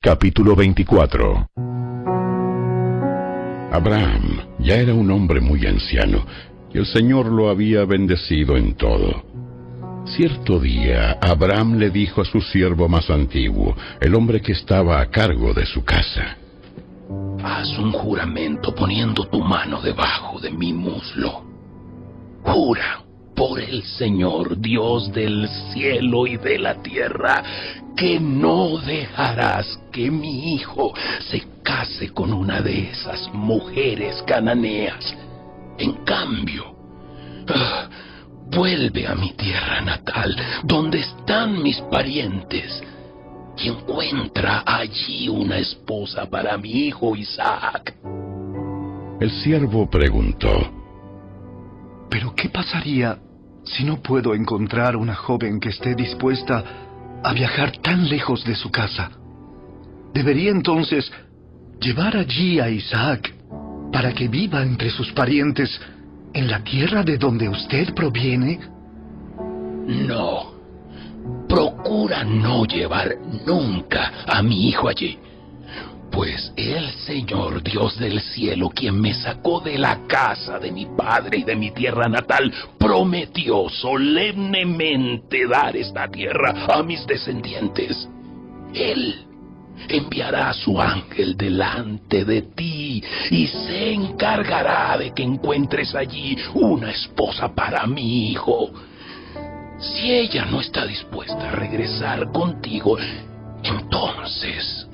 Capítulo 24. Abraham ya era un hombre muy anciano, y el Señor lo había bendecido en todo. Cierto día, Abraham le dijo a su siervo más antiguo, el hombre que estaba a cargo de su casa: haz un juramento poniendo tu mano debajo de mi muslo. Jura por el Señor, Dios del cielo y de la tierra, que no dejarás que mi hijo se case con una de esas mujeres cananeas. En cambio, vuelve a mi tierra natal, donde están mis parientes, y encuentra allí una esposa para mi hijo Isaac. El siervo preguntó: ¿pero qué pasaría si no puedo encontrar una joven que esté dispuesta a viajar tan lejos de su casa? ¿Debería entonces llevar allí a Isaac para que viva entre sus parientes en la tierra de donde usted proviene? No. Procura no llevar nunca a mi hijo allí, pues el Señor Dios del cielo, quien me sacó de la casa de mi padre y de mi tierra natal, prometió solemnemente dar esta tierra a mis descendientes. Él enviará a su ángel delante de ti y se encargará de que encuentres allí una esposa para mi hijo. Si ella no está dispuesta a regresar contigo, entonces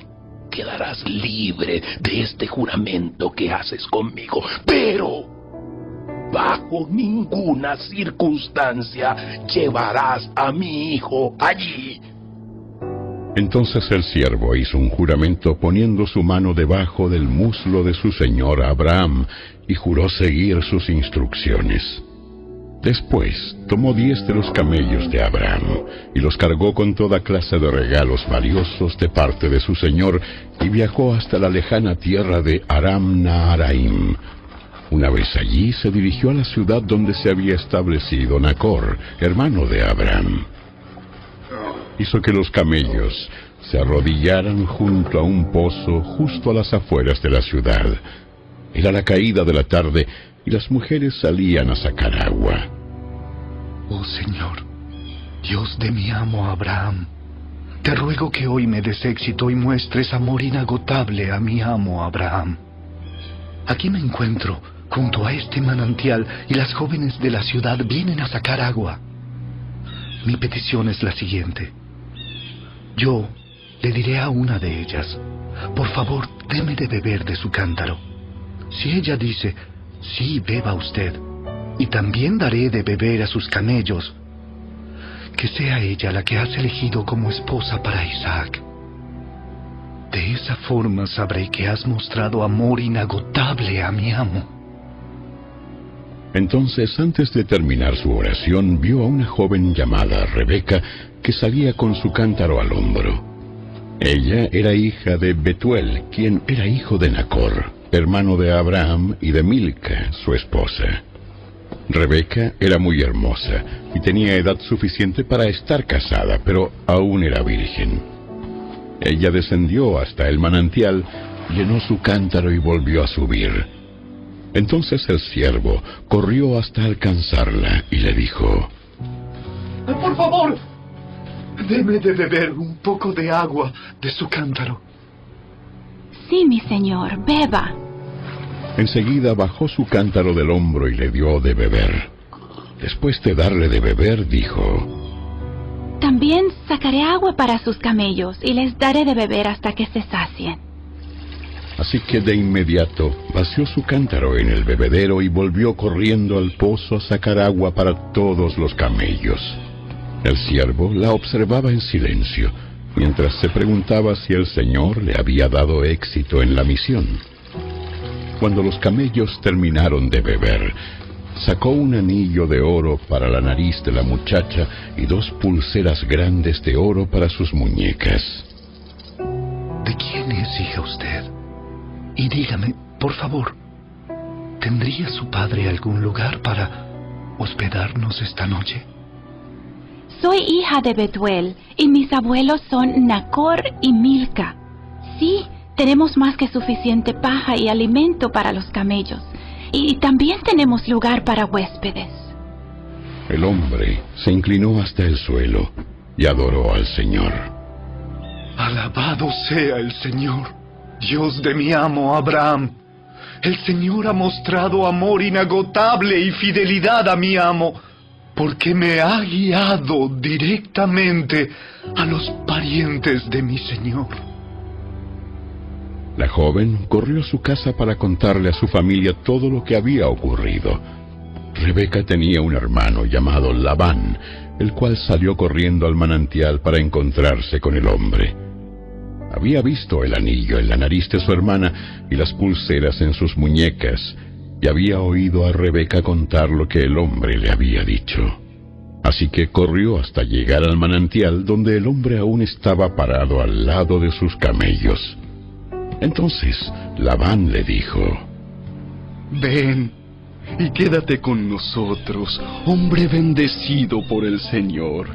quedarás libre de este juramento que haces conmigo. Pero bajo ninguna circunstancia llevarás a mi hijo allí. Entonces el siervo hizo un juramento poniendo su mano debajo del muslo de su señor Abraham, y juró seguir sus instrucciones. Después tomó 10 de los camellos de Abraham y los cargó con toda clase de regalos valiosos de parte de su señor, y viajó hasta la lejana tierra de Aram Naharaim. Una vez allí, se dirigió a la ciudad donde se había establecido Nacor, hermano de Abraham. Hizo que los camellos se arrodillaran junto a un pozo justo a las afueras de la ciudad. Era la caída de la tarde y las mujeres salían a sacar agua. Oh Señor, Dios de mi amo Abraham, te ruego que hoy me des éxito y muestres amor inagotable a mi amo Abraham. Aquí me encuentro, junto a este manantial, y las jóvenes de la ciudad vienen a sacar agua. Mi petición es la siguiente. Yo le diré a una de ellas: por favor, deme de beber de su cántaro. Si ella dice: sí, beba usted, y también daré de beber a sus camellos, que sea ella la que has elegido como esposa para Isaac. De esa forma sabré que has mostrado amor inagotable a mi amo. Entonces, antes de terminar su oración, vio a una joven llamada Rebeca, que salía con su cántaro al hombro. Ella era hija de Betuel, quien era hijo de Nacor, hermano de Abraham, y de Milca, su esposa. Rebeca era muy hermosa y tenía edad suficiente para estar casada, pero aún era virgen. Ella descendió hasta el manantial, llenó su cántaro y volvió a subir. Entonces el siervo corrió hasta alcanzarla y le dijo: por favor, deme de beber un poco de agua de su cántaro. Sí, mi señor, beba. Enseguida bajó su cántaro del hombro y le dio de beber. Después de darle de beber, dijo: también sacaré agua para sus camellos y les daré de beber hasta que se sacien. Así que de inmediato vació su cántaro en el bebedero y volvió corriendo al pozo a sacar agua para todos los camellos. El siervo la observaba en silencio, mientras se preguntaba si el Señor le había dado éxito en la misión. Cuando los camellos terminaron de beber, sacó un anillo de oro para la nariz de la muchacha y 2 pulseras grandes de oro para sus muñecas. ¿De quién es hija usted? Y dígame, por favor, ¿tendría su padre algún lugar para hospedarnos esta noche? Soy hija de Betuel, y mis abuelos son Nacor y Milca. Sí, tenemos más que suficiente paja y alimento para los camellos. Y también tenemos lugar para huéspedes. El hombre se inclinó hasta el suelo y adoró al Señor. Alabado sea el Señor, Dios de mi amo Abraham. El Señor ha mostrado amor inagotable y fidelidad a mi amo, porque me ha guiado directamente a los parientes de mi Señor. La joven corrió a su casa para contarle a su familia todo lo que había ocurrido. Rebeca tenía un hermano llamado Labán, el cual salió corriendo al manantial para encontrarse con el hombre. Había visto el anillo en la nariz de su hermana y las pulseras en sus muñecas, y había oído a Rebeca contar lo que el hombre le había dicho. Así que corrió hasta llegar al manantial, donde el hombre aún estaba parado al lado de sus camellos. Entonces Labán le dijo: Ven y quédate con nosotros, hombre bendecido por el Señor.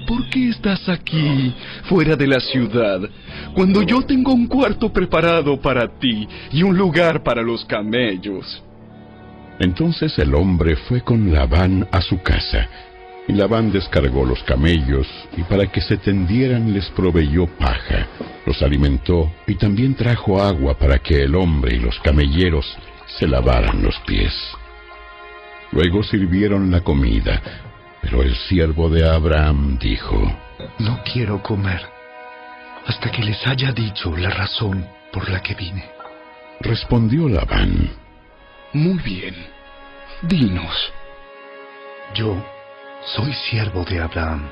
¿Por qué estás aquí, fuera de la ciudad, cuando yo tengo un cuarto preparado para ti y un lugar para los camellos? Entonces el hombre fue con Labán a su casa, y Labán descargó los camellos, y para que se tendieran les proveyó paja, los alimentó, y también trajo agua para que el hombre y los camelleros se lavaran los pies. Luego sirvieron la comida, pero el siervo de Abraham dijo: No quiero comer hasta que les haya dicho la razón por la que vine. Respondió Labán: Muy bien, dinos. Yo soy siervo de Abraham,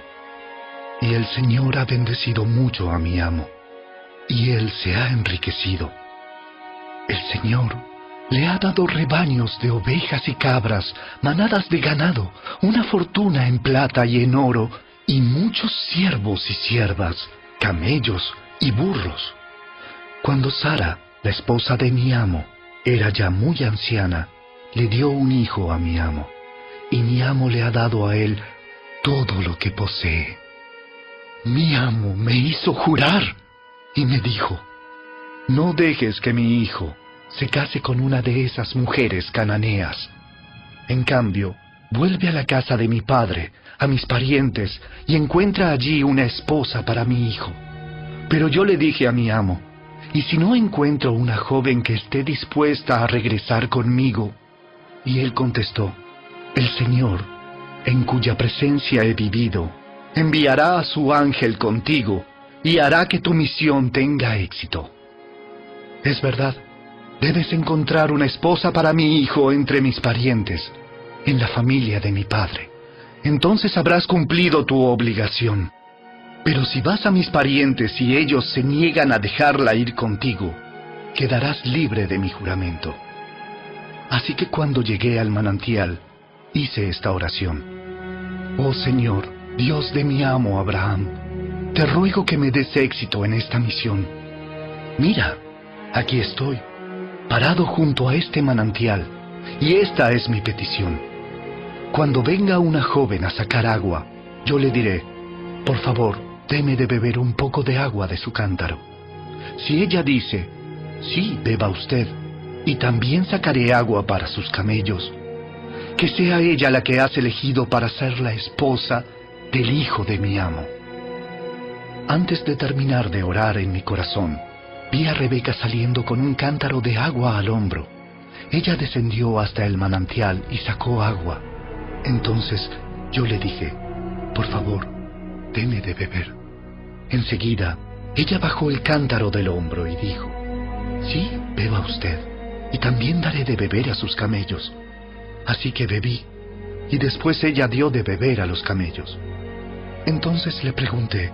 y el Señor ha bendecido mucho a mi amo, y él se ha enriquecido. El Señor le ha dado rebaños de ovejas y cabras, manadas de ganado, una fortuna en plata y en oro, y muchos siervos y siervas, camellos y burros. Cuando Sara, la esposa de mi amo, era ya muy anciana, le dio un hijo a mi amo, y mi amo le ha dado a él todo lo que posee. Mi amo me hizo jurar y me dijo: No dejes que mi hijo se case con una de esas mujeres cananeas. En cambio, vuelve a la casa de mi padre, a mis parientes, y encuentra allí una esposa para mi hijo. Pero yo le dije a mi amo: ¿y si no encuentro una joven que esté dispuesta a regresar conmigo? Y él contestó: El Señor, en cuya presencia he vivido, enviará a su ángel contigo y hará que tu misión tenga éxito. Es verdad, debes encontrar una esposa para mi hijo entre mis parientes, en la familia de mi padre. Entonces habrás cumplido tu obligación. Pero si vas a mis parientes y ellos se niegan a dejarla ir contigo, quedarás libre de mi juramento. Así que cuando llegué al manantial, hice esta oración: Oh Señor, Dios de mi amo Abraham, te ruego que me des éxito en esta misión. Mira, aquí estoy, parado junto a este manantial, y esta es mi petición. Cuando venga una joven a sacar agua, yo le diré: por favor, deme de beber un poco de agua de su cántaro. Si ella dice: sí, beba usted, y también sacaré agua para sus camellos, que sea ella la que has elegido para ser la esposa del hijo de mi amo. Antes de terminar de orar en mi corazón, vi a Rebeca saliendo con un cántaro de agua al hombro. Ella descendió hasta el manantial y sacó agua. Entonces yo le dije: por favor, deme de beber. Enseguida, ella bajó el cántaro del hombro y dijo: sí, beba usted, y también daré de beber a sus camellos. Así que bebí, y después ella dio de beber a los camellos. Entonces le pregunté: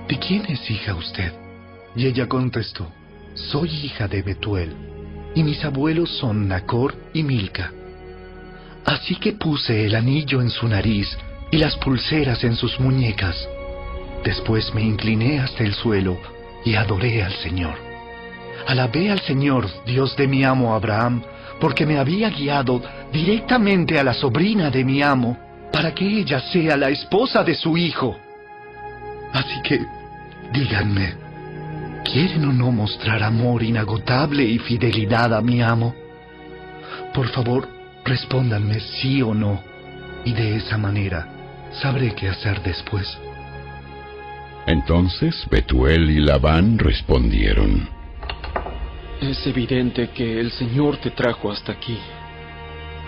¿de quién es hija usted? Y ella contestó: soy hija de Betuel, y mis abuelos son Nacor y Milca. Así que puse el anillo en su nariz y las pulseras en sus muñecas. Después me incliné hasta el suelo y adoré al Señor. Alabé al Señor, Dios de mi amo Abraham, porque me había guiado directamente a la sobrina de mi amo, para que ella sea la esposa de su hijo. Así que, díganme, ¿quieren o no mostrar amor inagotable y fidelidad a mi amo? Por favor, respóndanme sí o no, y de esa manera sabré qué hacer después. Entonces Betuel y Labán respondieron: Es evidente que el Señor te trajo hasta aquí,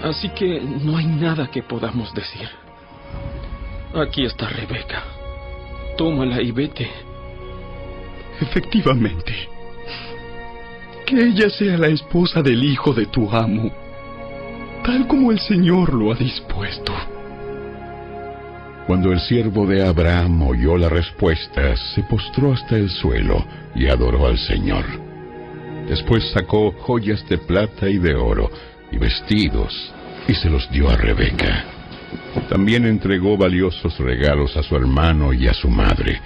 así que no hay nada que podamos decir. Aquí está Rebeca. Tómala y vete. Efectivamente. Que ella sea la esposa del hijo de tu amo, tal como el Señor lo ha dispuesto. Cuando el siervo de Abraham oyó la respuesta, se postró hasta el suelo y adoró al Señor. Después sacó joyas de plata y de oro y vestidos y se los dio a Rebeca. También entregó valiosos regalos a su hermano y a su madre.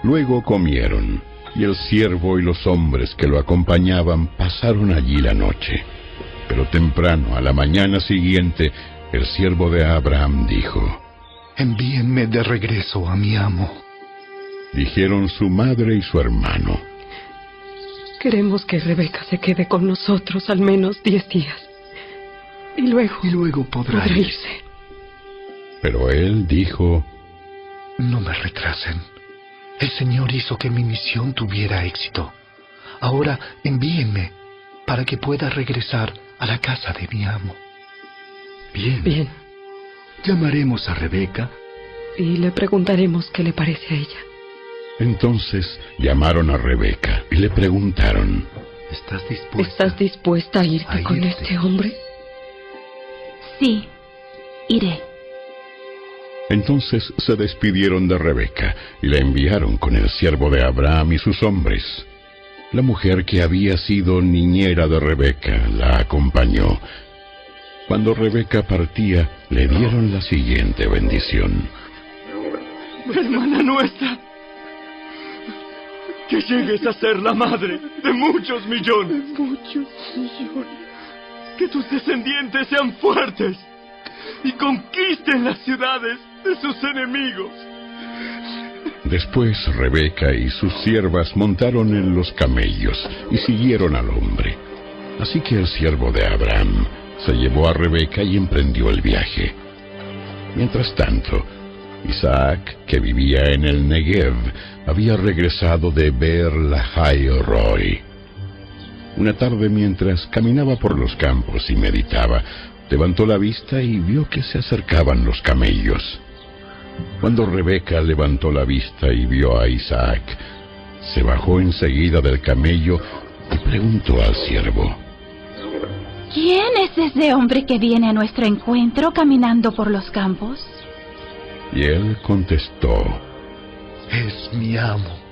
Luego comieron, y el siervo y los hombres que lo acompañaban pasaron allí la noche. Pero temprano, a la mañana siguiente, el siervo de Abraham dijo: Envíenme de regreso a mi amo. Dijeron su madre y su hermano: Queremos que Rebeca se quede con nosotros al menos 10 días. Y luego podrá irse. Pero él dijo: No me retrasen. El Señor hizo que mi misión tuviera éxito. Ahora envíenme para que pueda regresar a la casa de mi amo. Bien. Llamaremos a Rebeca Y le preguntaremos qué le parece a ella. Entonces llamaron a Rebeca y le preguntaron: ¿Estás dispuesta a irte con este hombre? Sí, iré. Entonces se despidieron de Rebeca y la enviaron con el siervo de Abraham y sus hombres. La mujer que había sido niñera de Rebeca la acompañó. Cuando Rebeca partía, le dieron la siguiente bendición: Hermana nuestra, que llegues a ser la madre de muchos millones. Que tus descendientes sean fuertes y conquisten las ciudades de sus enemigos. Después Rebeca y sus siervas montaron en los camellos y siguieron al hombre. Así que el siervo de Abraham se llevó a Rebeca y emprendió el viaje. Mientras tanto, Isaac, que vivía en el Negev, había regresado de Beer Lahai Roi. Una tarde, mientras caminaba por los campos y meditaba, levantó la vista y vio que se acercaban los camellos. Cuando Rebeca levantó la vista y vio a Isaac, se bajó enseguida del camello y preguntó al siervo: ¿Quién es ese hombre que viene a nuestro encuentro caminando por los campos? Y él contestó: Es mi amo.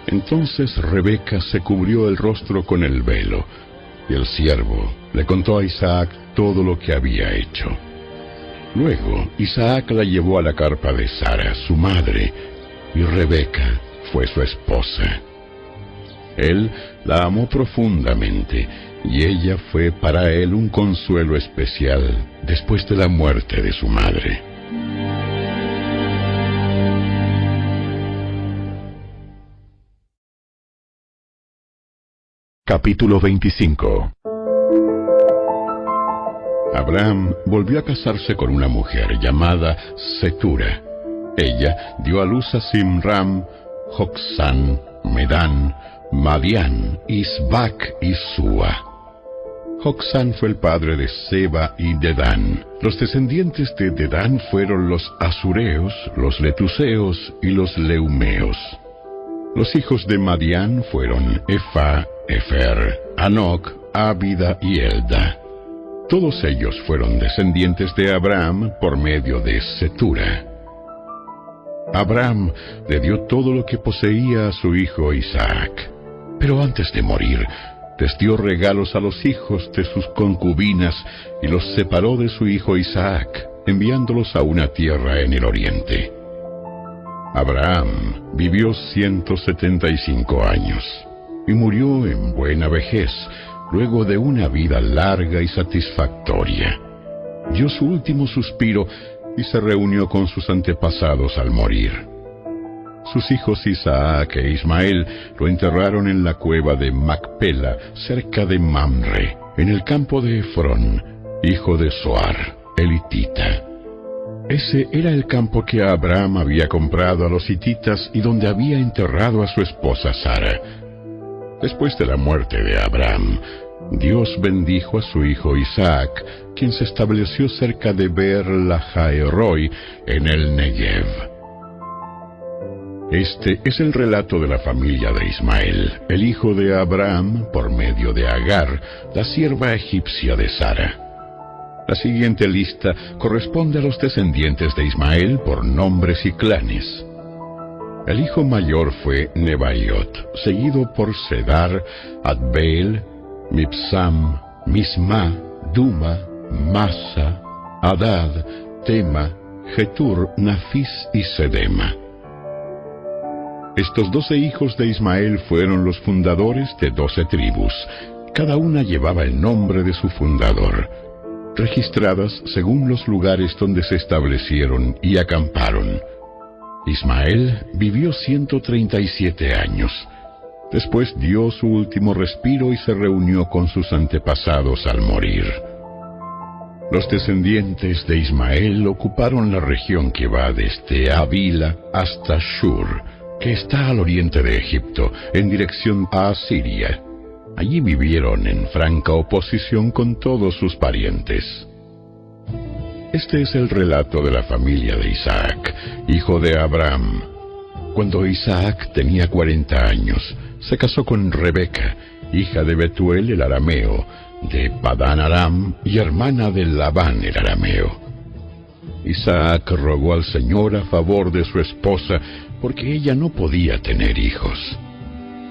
Entonces Rebeca se cubrió el rostro con el velo, y el siervo le contó a Isaac todo lo que había hecho. Luego Isaac la llevó a la carpa de Sara, su madre, y Rebeca fue su esposa. Él la amó profundamente, y ella fue para él un consuelo especial después de la muerte de su madre. Capítulo 25. Abraham volvió a casarse con una mujer llamada Setura. Ella dio a luz a Simram, Joksán, Medán, Madián, Isbac y Sua. Joksán fue el padre de Seba y Dedán. Los descendientes de Dedán fueron los asureos, los letuseos y los leumeos. Los hijos de Madián fueron Efa, Efer, Anoc, Ábida y Elda. Todos ellos fueron descendientes de Abraham por medio de Setura. Abraham le dio todo lo que poseía a su hijo Isaac, pero antes de morir, les dio regalos a los hijos de sus concubinas y los separó de su hijo Isaac, enviándolos a una tierra en el oriente. Abraham vivió 175 años y murió en buena vejez, luego de una vida larga y satisfactoria. Dio su último suspiro y se reunió con sus antepasados al morir. Sus hijos Isaac e Ismael lo enterraron en la cueva de Macpela, cerca de Mamre, en el campo de Efrón, hijo de Zoar, el hitita. Ese era el campo que Abraham había comprado a los hititas y donde había enterrado a su esposa Sara. Después de la muerte de Abraham, Dios bendijo a su hijo Isaac, quien se estableció cerca de Beer-Lahai-Roi, en el Negev. Este es el relato de la familia de Ismael, el hijo de Abraham, por medio de Agar, la sierva egipcia de Sara. La siguiente lista corresponde a los descendientes de Ismael por nombres y clanes. El hijo mayor fue Nebaiot, seguido por Sedar, Adbeel, Mibsam, Misma, Duma, Masa, Hadad, Tema, Getur, Nafis y Sedema. Estos 12 hijos de Ismael fueron los fundadores de 12 tribus. Cada una llevaba el nombre de su fundador, registradas según los lugares donde se establecieron y acamparon. Ismael vivió 137 años. Después dio su último respiro y se reunió con sus antepasados al morir. Los descendientes de Ismael ocuparon la región que va desde Avila hasta Shur, que está al oriente de Egipto, en dirección a Asiria. Allí vivieron en franca oposición con todos sus parientes. Este es el relato de la familia de Isaac, hijo de Abraham. Cuando Isaac tenía 40 años, se casó con Rebeca, hija de Betuel el arameo, de Padán Aram y hermana de Labán el arameo. Isaac rogó al Señor a favor de su esposa, porque ella no podía tener hijos.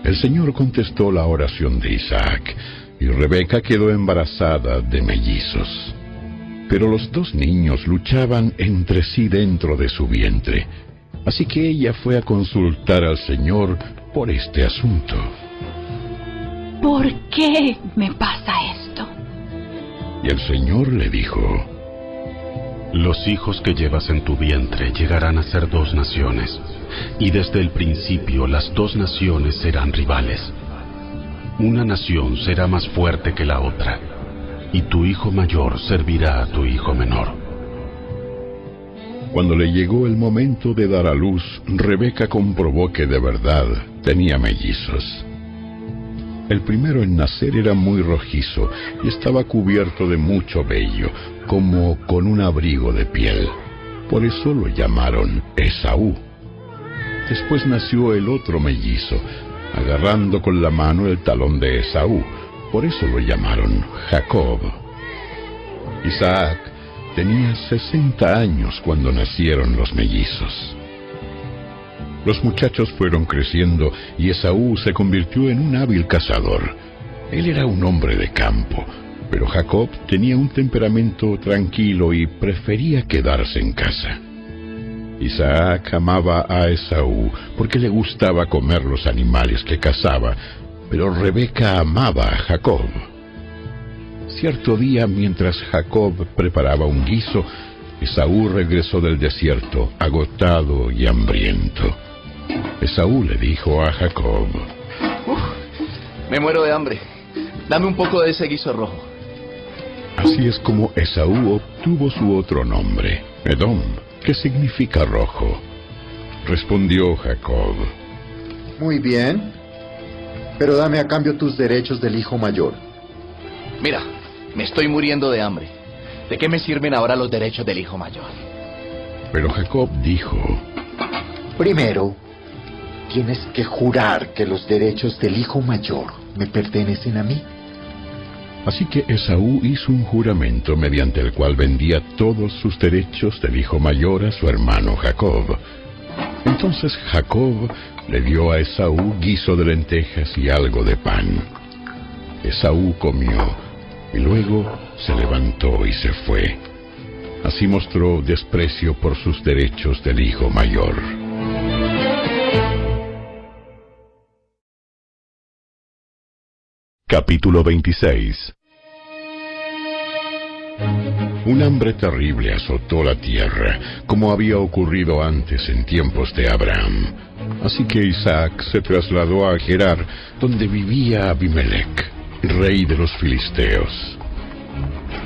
El Señor contestó la oración de Isaac, y Rebeca quedó embarazada de mellizos. Pero los 2 niños luchaban entre sí dentro de su vientre, así que ella fue a consultar al Señor por este asunto. ¿Por qué me pasa esto? Y el Señor le dijo: Los hijos que llevas en tu vientre llegarán a ser 2 naciones, y desde el principio las 2 naciones serán rivales. Una nación será más fuerte que la otra, y tu hijo mayor servirá a tu hijo menor. Cuando le llegó el momento de dar a luz, Rebeca comprobó que de verdad tenía mellizos. El primero en nacer era muy rojizo y estaba cubierto de mucho vello, como con un abrigo de piel. Por eso lo llamaron Esaú. Después nació el otro mellizo, agarrando con la mano el talón de Esaú. Por eso lo llamaron Jacob. Isaac tenía 60 años cuando nacieron los mellizos. Los muchachos fueron creciendo y Esaú se convirtió en un hábil cazador. Él era un hombre de campo, pero Jacob tenía un temperamento tranquilo y prefería quedarse en casa. Isaac amaba a Esaú porque le gustaba comer los animales que cazaba, pero Rebeca amaba a Jacob. Cierto día, mientras Jacob preparaba un guiso, Esaú regresó del desierto, agotado y hambriento. Esaú le dijo a Jacob: me muero de hambre. Dame un poco de ese guiso rojo. Así es como Esaú obtuvo su otro nombre, Edom, que significa rojo. Respondió Jacob: Muy bien, pero dame a cambio tus derechos del hijo mayor. Mira, me estoy muriendo de hambre. ¿De qué me sirven ahora los derechos del hijo mayor? Pero Jacob dijo: Primero, tienes que jurar que los derechos del hijo mayor me pertenecen a mí. Así que Esaú hizo un juramento mediante el cual vendía todos sus derechos del hijo mayor a su hermano Jacob. Entonces Jacob le dio a Esaú guiso de lentejas y algo de pan. Esaú comió y luego se levantó y se fue. Así mostró desprecio por sus derechos del hijo mayor. Capítulo 26. Un hambre terrible azotó la tierra, como había ocurrido antes en tiempos de Abraham. Así que Isaac se trasladó a Gerar, donde vivía Abimelec, rey de los filisteos.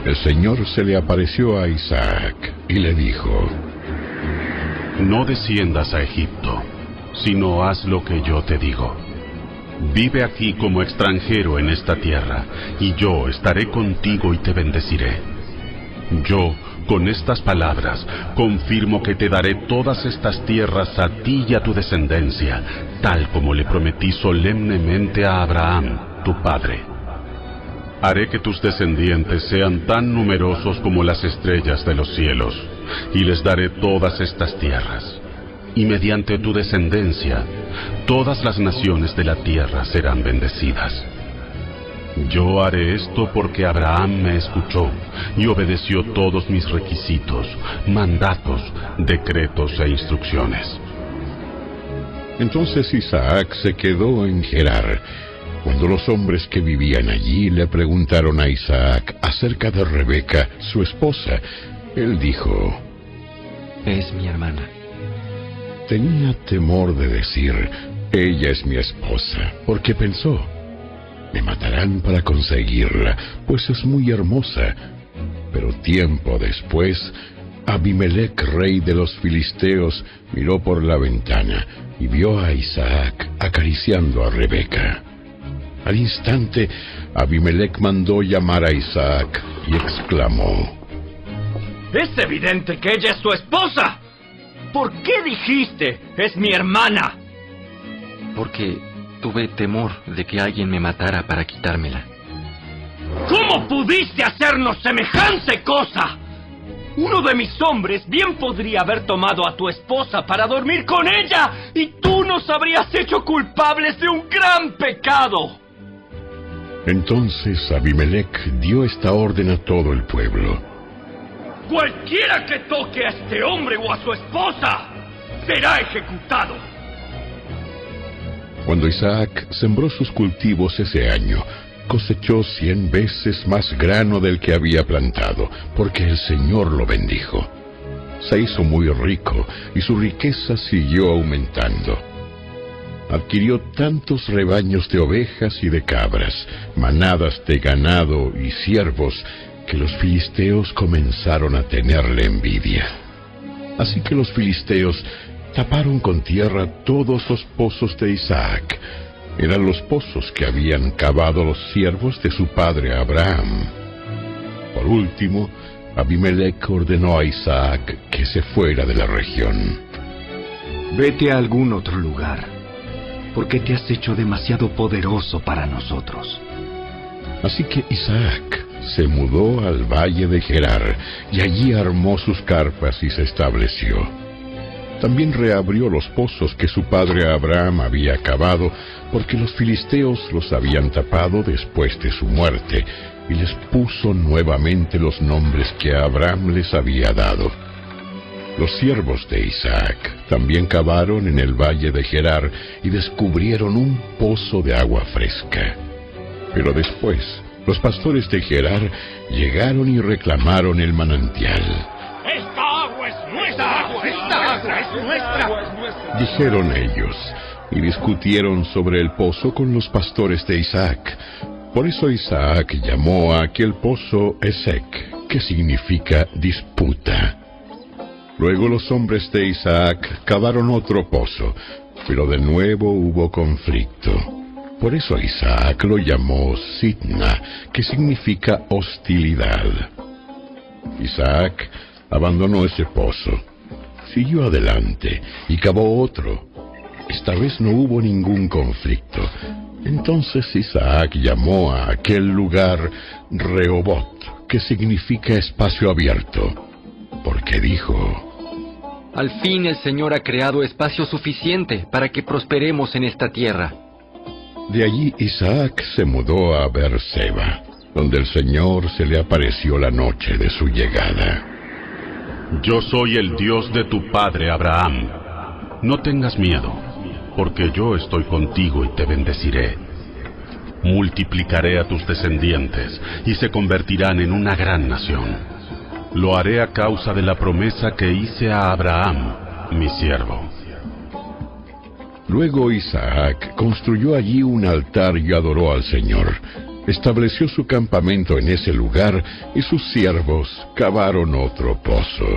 El Señor se le apareció a Isaac y le dijo: No desciendas a Egipto, sino haz lo que yo te digo. Vive aquí como extranjero en esta tierra, y yo estaré contigo y te bendeciré. Yo, con estas palabras, confirmo que te daré todas estas tierras a ti y a tu descendencia, tal como le prometí solemnemente a Abraham, tu padre. Haré que tus descendientes sean tan numerosos como las estrellas de los cielos, y les daré todas estas tierras. Y mediante tu descendencia, todas las naciones de la tierra serán bendecidas. Yo haré esto porque Abraham me escuchó y obedeció todos mis requisitos, mandatos, decretos e instrucciones. Entonces Isaac se quedó en Gerar. Cuando los hombres que vivían allí le preguntaron a Isaac acerca de Rebeca, su esposa, él dijo: Es mi hermana. Tenía temor de decir: ella es mi esposa, porque pensó: me matarán para conseguirla, pues es muy hermosa. Pero tiempo después, Abimelec, rey de los filisteos, miró por la ventana y vio a Isaac acariciando a Rebeca. Al instante, Abimelec mandó llamar a Isaac y exclamó: ¡Es evidente que ella es tu esposa! ¿Por qué dijiste, es mi hermana? Porque tuve temor de que alguien me matara para quitármela. ¿Cómo pudiste hacernos semejante cosa? Uno de mis hombres bien podría haber tomado a tu esposa para dormir con ella, y tú nos habrías hecho culpables de un gran pecado. Entonces Abimelec dio esta orden a todo el pueblo: cualquiera que toque a este hombre o a su esposa será ejecutado. Cuando Isaac sembró sus cultivos ese año, cosechó 100 veces más grano del que había plantado, porque el Señor lo bendijo. Se hizo muy rico y su riqueza siguió aumentando. Adquirió tantos rebaños de ovejas y de cabras, manadas de ganado y ciervos, que los filisteos comenzaron a tenerle envidia. Así que los filisteos taparon con tierra todos los pozos de Isaac. Eran los pozos que habían cavado los siervos de su padre Abraham. Por último, Abimelec ordenó a Isaac que se fuera de la región. Vete a algún otro lugar, porque te has hecho demasiado poderoso para nosotros. Así que Isaac se mudó al valle de Gerar, y allí armó sus carpas y se estableció. También reabrió los pozos que su padre Abraham había cavado, porque los filisteos los habían tapado después de su muerte, y les puso nuevamente los nombres que Abraham les había dado. Los siervos de Isaac también cavaron en el valle de Gerar y descubrieron un pozo de agua fresca. Pero después, los pastores de Gerar llegaron y reclamaron el manantial. ¡Esta agua es nuestra! ¡Esta agua es nuestra! Dijeron ellos, y discutieron sobre el pozo con los pastores de Isaac. Por eso Isaac llamó a aquel pozo Esek, que significa disputa. Luego los hombres de Isaac cavaron otro pozo, pero de nuevo hubo conflicto. Por eso Isaac lo llamó Sitna, que significa hostilidad. Isaac abandonó ese pozo, siguió adelante y cavó otro. Esta vez no hubo ningún conflicto. Entonces Isaac llamó a aquel lugar Rehobot, que significa espacio abierto, porque dijo: al fin el Señor ha creado espacio suficiente para que prosperemos en esta tierra. De allí Isaac se mudó a Beerseba, donde el Señor se le apareció la noche de su llegada. Yo soy el Dios de tu padre Abraham. No tengas miedo, porque yo estoy contigo y te bendeciré. Multiplicaré a tus descendientes y se convertirán en una gran nación. Lo haré a causa de la promesa que hice a Abraham, mi siervo. Luego Isaac construyó allí un altar y adoró al Señor. Estableció su campamento en ese lugar y sus siervos cavaron otro pozo.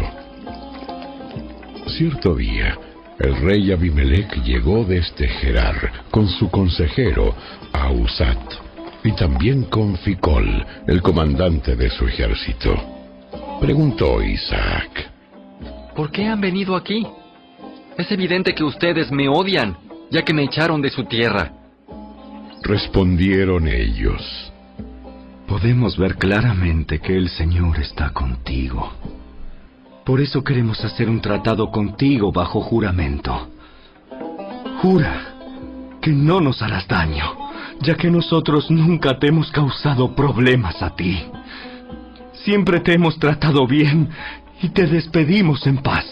Cierto día, el rey Abimelech llegó desde Gerar con su consejero Ahuzat y también con Ficol, el comandante de su ejército. Preguntó Isaac: ¿por qué han venido aquí? Es evidente que ustedes me odian, ya que me echaron de su tierra. Respondieron ellos: podemos ver claramente que el Señor está contigo. Por eso queremos hacer un tratado contigo bajo juramento. Jura que no nos harás daño, ya que nosotros nunca te hemos causado problemas a ti. Siempre te hemos tratado bien y te despedimos en paz.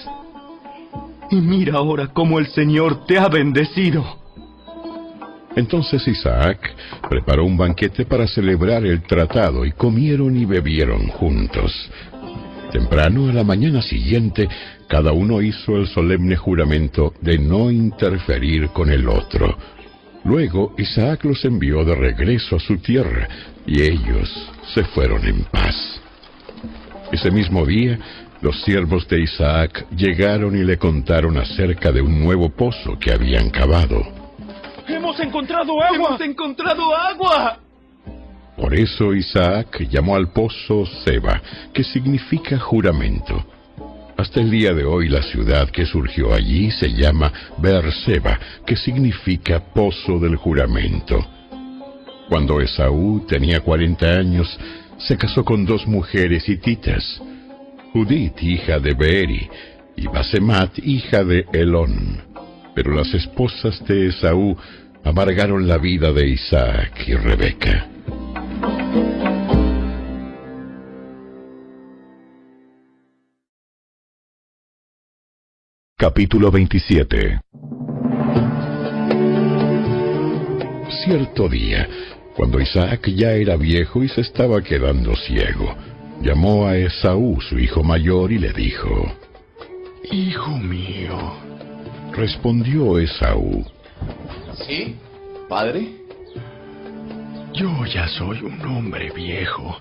Y mira ahora cómo el Señor te ha bendecido. Entonces Isaac preparó un banquete para celebrar el tratado y comieron y bebieron juntos. Temprano, a la mañana siguiente, cada uno hizo el solemne juramento de no interferir con el otro. Luego Isaac los envió de regreso a su tierra y ellos se fueron en paz. Ese mismo día, los siervos de Isaac llegaron y le contaron acerca de un nuevo pozo que habían cavado. ¡Hemos encontrado agua! ¡Hemos encontrado agua! Por eso Isaac llamó al pozo Seba, que significa juramento. Hasta el día de hoy la ciudad que surgió allí se llama Beerseba, que significa pozo del juramento. Cuando Esaú tenía 40 años, se casó con 2 mujeres hititas, Judit, hija de Beeri, y Basemat, hija de Elón. Pero las esposas de Esaú amargaron la vida de Isaac y Rebeca. Capítulo 27. Cierto día, cuando Isaac ya era viejo y se estaba quedando ciego, llamó a Esaú, su hijo mayor, y le dijo: Hijo mío. Respondió Esaú: ¿Sí, padre? Yo ya soy un hombre viejo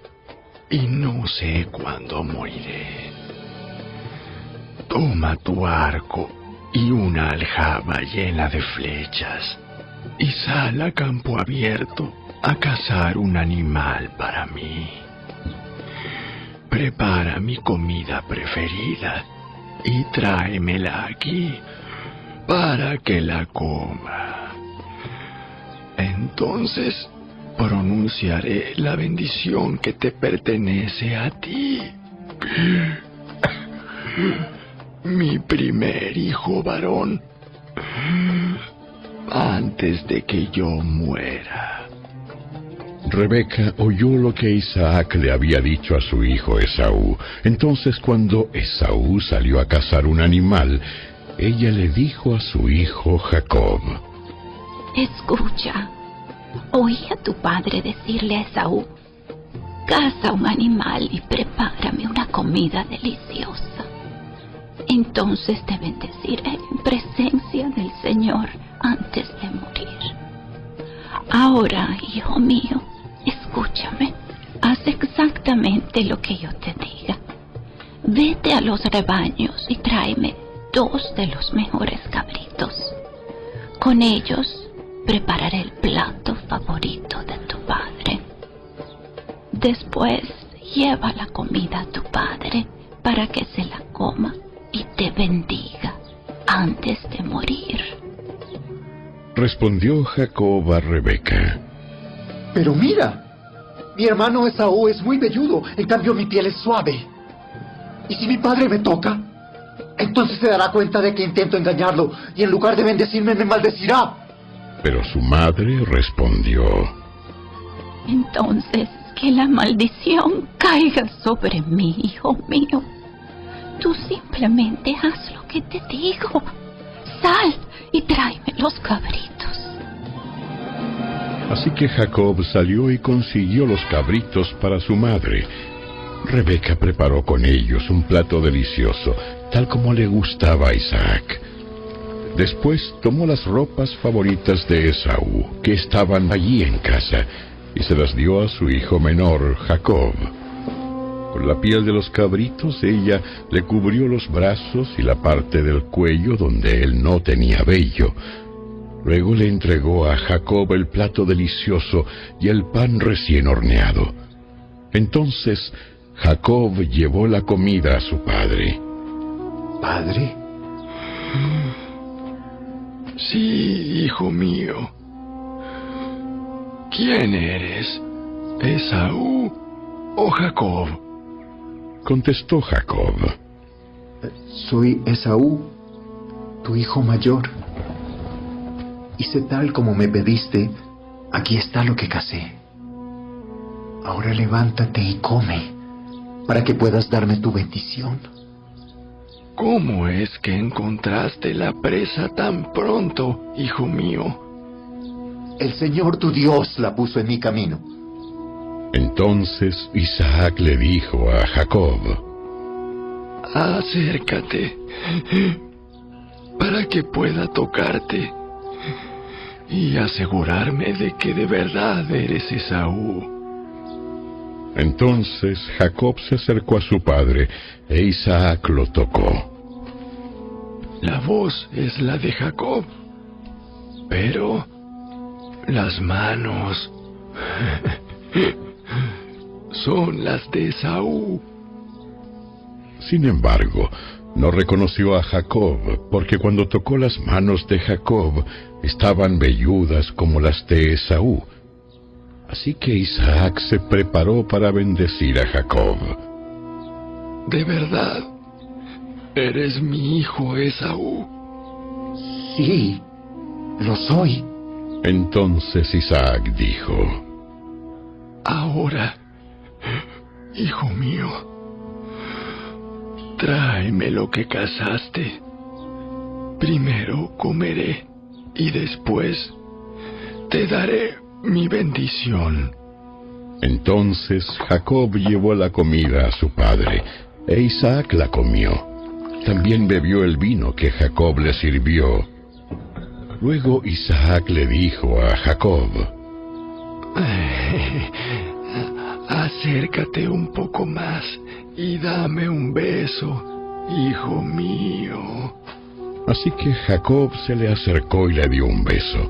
y no sé cuándo moriré. Toma tu arco y una aljaba llena de flechas y sal a campo abierto a cazar un animal para mí. Prepara mi comida preferida y tráemela aquí para que la coma. Entonces pronunciaré la bendición que te pertenece a ti. Mi primer hijo varón, antes de que yo muera. Rebeca oyó lo que Isaac le había dicho a su hijo Esaú. Entonces, cuando Esaú salió a cazar un animal, ella le dijo a su hijo Jacob: Escucha, oí a tu padre decirle a Esaú: caza un animal y prepárame una comida deliciosa. Entonces te bendeciré en presencia del Señor antes de morir. Ahora, hijo mío, escúchame. Haz exactamente lo que yo te diga. Vete a los rebaños y tráeme 2 de los mejores cabritos. Con ellos prepararé el plato favorito de tu padre. Después lleva la comida a tu padre para que se la coma y te bendiga antes de morir. Respondió Jacob a Rebeca: Pero mira, mi hermano Esaú es muy velludo, en cambio mi piel es suave. ¿Y si mi padre me toca? Entonces se dará cuenta de que intento engañarlo y en lugar de bendecirme me maldecirá. Pero su madre respondió: Entonces que la maldición caiga sobre mí, hijo mío. Tú simplemente haz lo que te digo. Sal y tráeme los cabritos. Así que Jacob salió y consiguió los cabritos para su madre. Rebeca preparó con ellos un plato delicioso, tal como le gustaba a Isaac. Después tomó las ropas favoritas de Esaú, que estaban allí en casa, y se las dio a su hijo menor, Jacob. Con la piel de los cabritos ella le cubrió los brazos y la parte del cuello donde él no tenía vello. Luego le entregó a Jacob el plato delicioso y el pan recién horneado. Entonces Jacob llevó la comida a su padre. ¿Padre? Sí, hijo mío. ¿Quién eres? ¿Esaú o Jacob? Contestó Jacob. Soy Esaú, tu hijo mayor. Hice tal como me pediste, aquí está lo que cazé. Ahora levántate y come, para que puedas darme tu bendición. ¿Cómo es que encontraste la presa tan pronto, hijo mío? El Señor tu Dios la puso en mi camino. Entonces Isaac le dijo a Jacob: acércate, para que pueda tocarte y asegurarme de que de verdad eres Esaú. Entonces Jacob se acercó a su padre, e Isaac lo tocó. La voz es la de Jacob, pero las manos son las de Esaú. Sin embargo, no reconoció a Jacob, porque cuando tocó las manos de Jacob, estaban velludas como las de Esaú. Así que Isaac se preparó para bendecir a Jacob. ¿De verdad eres mi hijo Esaú? Sí, lo soy. Entonces Isaac dijo: ahora, hijo mío, tráeme lo que cazaste. Primero comeré y después te daré mi bendición. Entonces Jacob llevó la comida a su padre, e Isaac la comió. También bebió el vino que Jacob le sirvió. Luego Isaac le dijo a Jacob: acércate un poco más y dame un beso, hijo mío. Así que Jacob se le acercó y le dio un beso.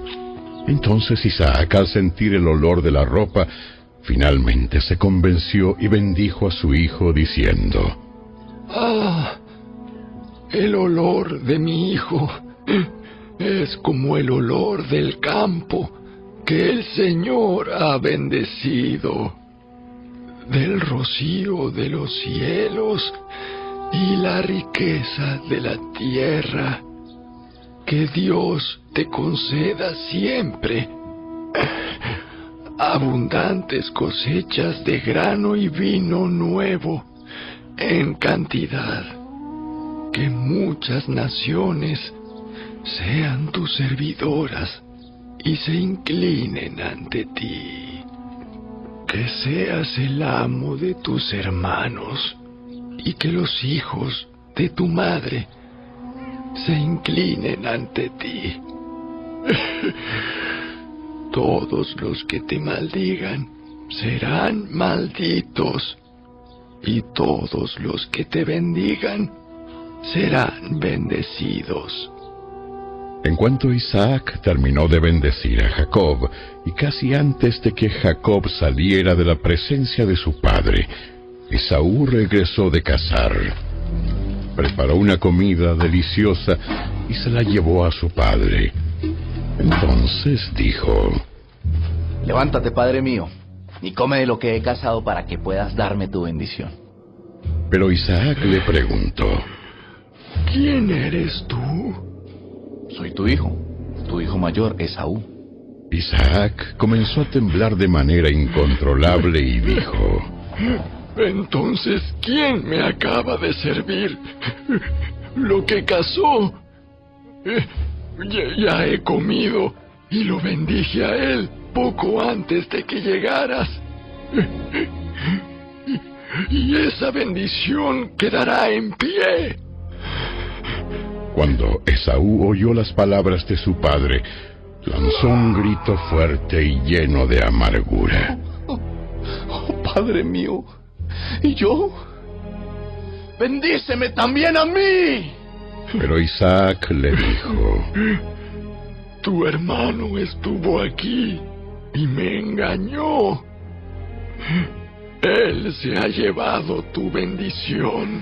Entonces Isaac, al sentir el olor de la ropa, finalmente se convenció y bendijo a su hijo diciendo: ¡ah! El olor de mi hijo es como el olor del campo que el Señor ha bendecido, del rocío de los cielos y la riqueza de la tierra. Que Dios te conceda siempre abundantes cosechas de grano y vino nuevo en cantidad. Que muchas naciones sean tus servidoras y se inclinen ante ti. Que seas el amo de tus hermanos y que los hijos de tu madre se inclinen ante ti. Todos los que te maldigan serán malditos, y todos los que te bendigan serán bendecidos. En cuanto Isaac terminó de bendecir a Jacob, y casi antes de que Jacob saliera de la presencia de su padre, Esaú regresó de cazar. Preparó una comida deliciosa y se la llevó a su padre. Entonces dijo: levántate, padre mío, y come de lo que he cazado para que puedas darme tu bendición. Pero Isaac le preguntó: ¿quién eres tú? Soy tu hijo mayor, Esaú. Isaac comenzó a temblar de manera incontrolable y dijo: entonces, ¿quién me acaba de servir lo que cazó? Ya he comido y lo bendije a él poco antes de que llegaras. y esa bendición quedará en pie. Cuando Esaú oyó las palabras de su padre, lanzó un grito fuerte y lleno de amargura. Padre mío, ¿y yo? ¡Bendíceme también a mí! Pero Isaac le dijo: Tu hermano estuvo aquí y me engañó. Él se ha llevado tu bendición.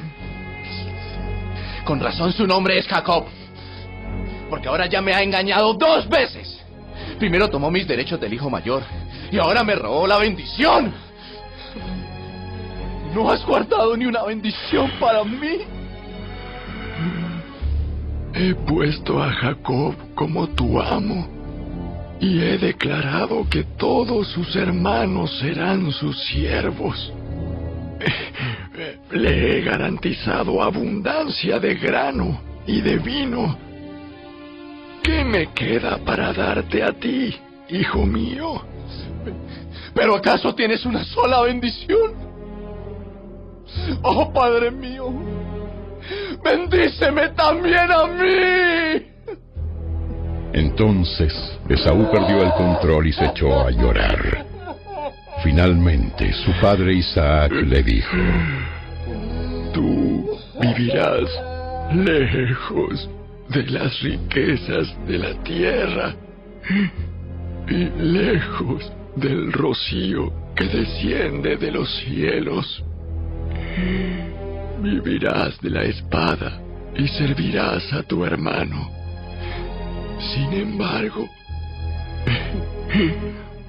Con razón su nombre es Jacob, porque ahora ya me ha engañado 2 veces. Primero tomó mis derechos del hijo mayor y ahora me robó la bendición. ¿No has guardado ni una bendición para mí? He puesto a Jacob como tu amo y he declarado que todos sus hermanos serán sus siervos. Le he garantizado abundancia de grano y de vino. ¿Qué me queda para darte a ti, hijo mío? ¿Pero acaso tienes una sola bendición? Oh, Padre mío, bendíceme también a mí. Entonces Esaú perdió el control y se echó a llorar. Finalmente su padre Isaac le dijo: Tú vivirás lejos de las riquezas de la tierra y lejos del rocío que desciende de los cielos. Vivirás de la espada y servirás a tu hermano. Sin embargo,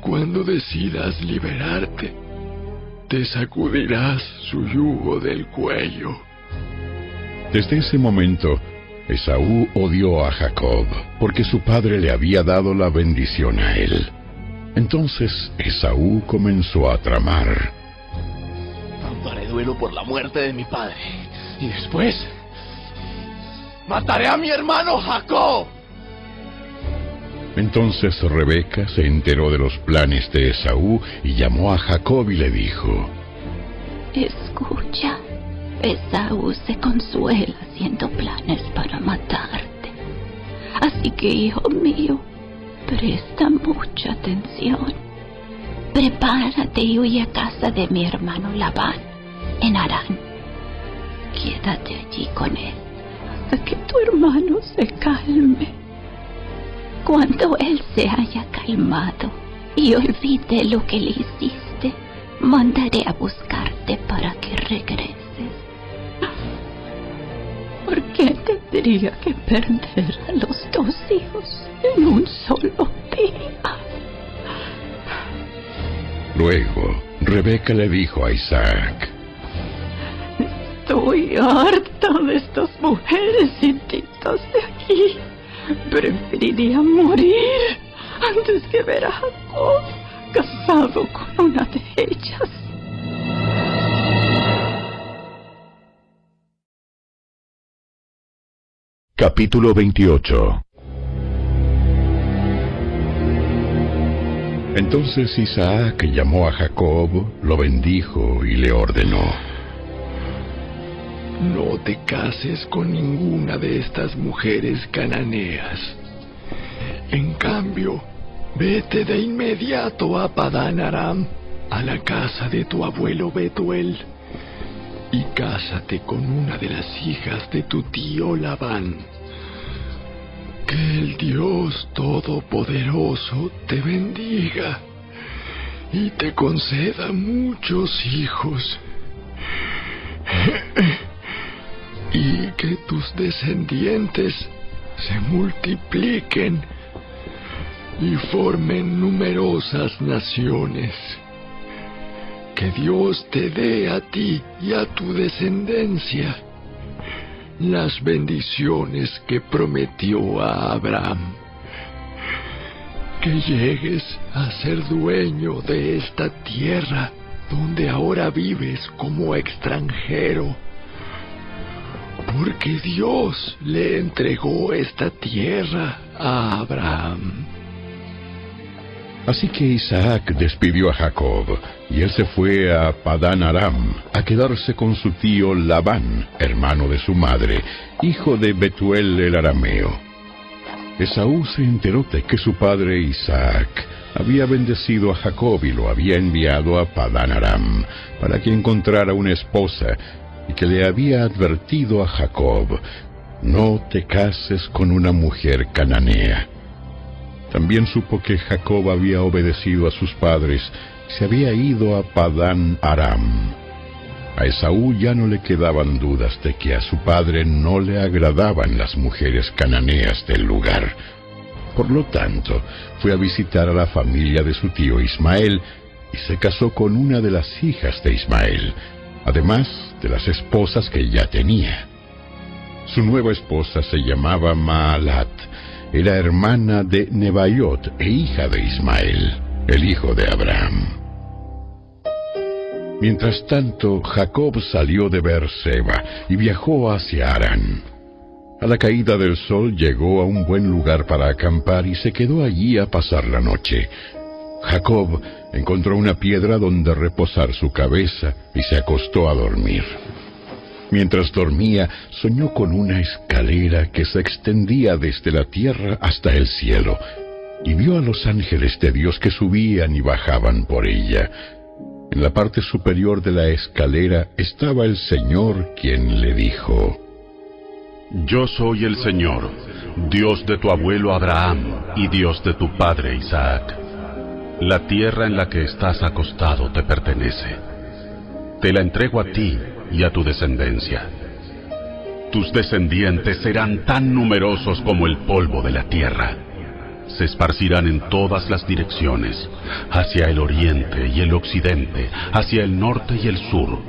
cuando decidas liberarte, te sacudirás su yugo del cuello. Desde ese momento, Esaú odió a Jacob, porque su padre le había dado la bendición a él. Entonces Esaú comenzó a tramar. Haré duelo por la muerte de mi padre, y después mataré a mi hermano Jacob. Entonces Rebeca se enteró de los planes de Esaú y llamó a Jacob y le dijo: Escucha, Esaú se consuela haciendo planes para matarte. Así que, hijo mío, presta mucha atención. Prepárate y huye a casa de mi hermano Labán, en Harán. Quédate allí con él hasta que tu hermano se calme. Cuando él se haya calmado y olvide lo que le hiciste, mandaré a buscarte para que regreses. ¿Por qué tendría que perder a los 2 hijos en un solo día? Luego, Rebeca le dijo a Isaac: Estoy harta de estas mujeres hititas de aquí. Preferiría morir antes que ver a Jacob casado con una de ellas. Capítulo 28. Entonces Isaac llamó a Jacob, lo bendijo y le ordenó: No te cases con ninguna de estas mujeres cananeas. En cambio, vete de inmediato a Padán Aram, a la casa de tu abuelo Betuel, y cásate con una de las hijas de tu tío Labán. Que el Dios Todopoderoso te bendiga y te conceda muchos hijos, y que tus descendientes se multipliquen y formen numerosas naciones. Que Dios te dé a ti y a tu descendencia las bendiciones que prometió a Abraham. Que llegues a ser dueño de esta tierra donde ahora vives como extranjero, porque Dios le entregó esta tierra a Abraham. Así que Isaac despidió a Jacob, y él se fue a Padán Aram, a quedarse con su tío Labán, hermano de su madre, hijo de Betuel el arameo. Esaú se enteró de que su padre Isaac había bendecido a Jacob y lo había enviado a Padán Aram, para que encontrara una esposa, y que le había advertido a Jacob: no te cases con una mujer cananea. También supo que Jacob había obedecido a sus padres y se había ido a Padán Aram. A Esaú ya no le quedaban dudas de que a su padre no le agradaban las mujeres cananeas del lugar. Por lo tanto, fue a visitar a la familia de su tío Ismael y se casó con una de las hijas de Ismael, además de las esposas que ya tenía. Su nueva esposa se llamaba Maalat. Era hermana de Nebaiot e hija de Ismael, el hijo de Abraham. Mientras tanto, Jacob salió de Beerseba y viajó hacia Harán. A la caída del sol llegó a un buen lugar para acampar y se quedó allí a pasar la noche. Jacob encontró una piedra donde reposar su cabeza y se acostó a dormir. Mientras dormía, soñó con una escalera que se extendía desde la tierra hasta el cielo, y vio a los ángeles de Dios que subían y bajaban por ella. En la parte superior de la escalera estaba el Señor, quien le dijo: Yo soy el Señor, Dios de tu abuelo Abraham y Dios de tu padre Isaac. La tierra en la que estás acostado te pertenece. Te la entrego a ti y a tu descendencia. Tus descendientes serán tan numerosos como el polvo de la tierra. Se esparcirán en todas las direcciones, hacia el oriente y el occidente, hacia el norte y el sur.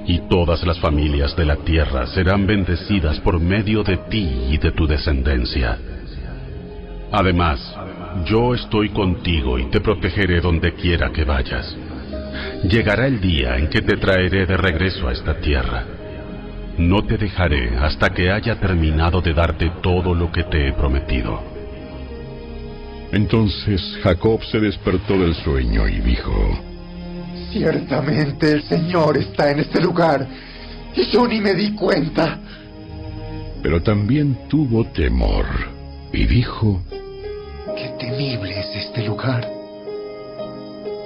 Y todas las familias de la tierra serán bendecidas por medio de ti y de tu descendencia. Además, yo estoy contigo y te protegeré donde quiera que vayas. Llegará el día en que te traeré de regreso a esta tierra. No te dejaré hasta que haya terminado de darte todo lo que te he prometido. Entonces Jacob se despertó del sueño y dijo: ciertamente el Señor está en este lugar, y yo ni me di cuenta. Pero también tuvo temor, y dijo: qué temible es este lugar.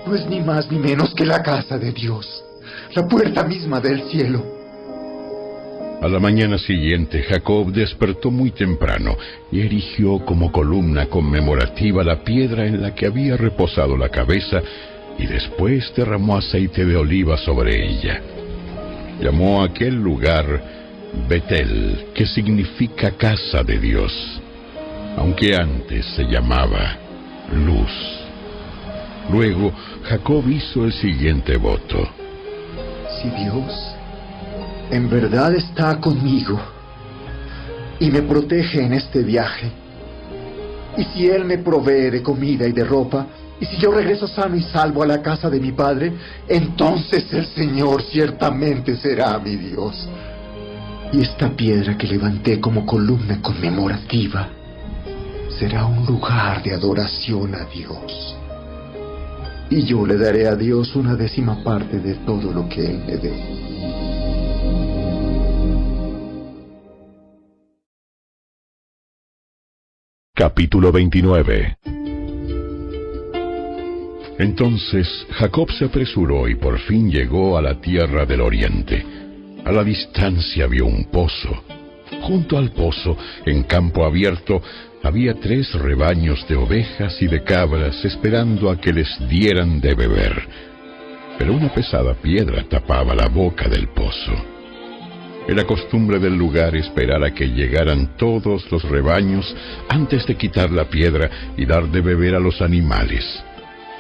No es ni más ni menos que la casa de Dios, la puerta misma del cielo. A la mañana siguiente, Jacob despertó muy temprano y erigió como columna conmemorativa la piedra en la que había reposado la cabeza, y después derramó aceite de oliva sobre ella. Llamó a aquel lugar Betel, que significa casa de Dios, aunque antes se llamaba Luz. Luego, Jacob hizo el siguiente voto: si Dios en verdad está conmigo y me protege en este viaje, y si Él me provee de comida y de ropa, y si yo regreso sano y salvo a la casa de mi padre, entonces el Señor ciertamente será mi Dios. Y esta piedra que levanté como columna conmemorativa será un lugar de adoración a Dios. Y yo le daré a Dios 1/10 de todo lo que Él me dé. Capítulo 29. Entonces Jacob se apresuró y por fin llegó a la tierra del oriente. A la distancia vio un pozo. Junto al pozo, en campo abierto, había 3 rebaños de ovejas y de cabras esperando a que les dieran de beber. Pero una pesada piedra tapaba la boca del pozo. Era costumbre del lugar esperar a que llegaran todos los rebaños antes de quitar la piedra y dar de beber a los animales.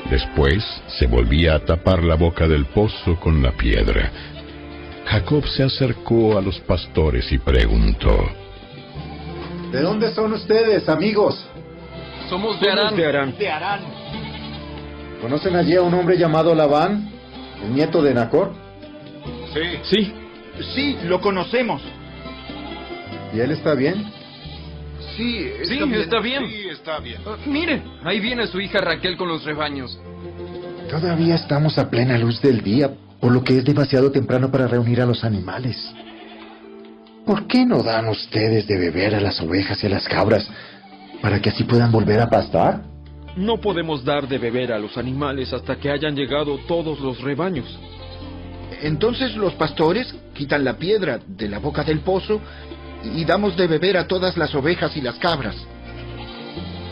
Después se volvía a tapar la boca del pozo con la piedra. Jacob se acercó a los pastores y preguntó: ¿de dónde son ustedes, amigos? Somos de Harán. De Harán. ¿Conocen allí a un hombre llamado Labán, el nieto de Nacor? Sí. Sí, lo conocemos. ¿Y él está bien? Sí, está bien. Sí, está bien. Miren, ahí viene su hija Raquel con los rebaños. Todavía estamos a plena luz del día, por lo que es demasiado temprano para reunir a los animales. ¿Por qué no dan ustedes de beber a las ovejas y a las cabras para que así puedan volver a pastar? No podemos dar de beber a los animales hasta que hayan llegado todos los rebaños. Entonces los pastores quitan la piedra de la boca del pozo y damos de beber a todas las ovejas y las cabras.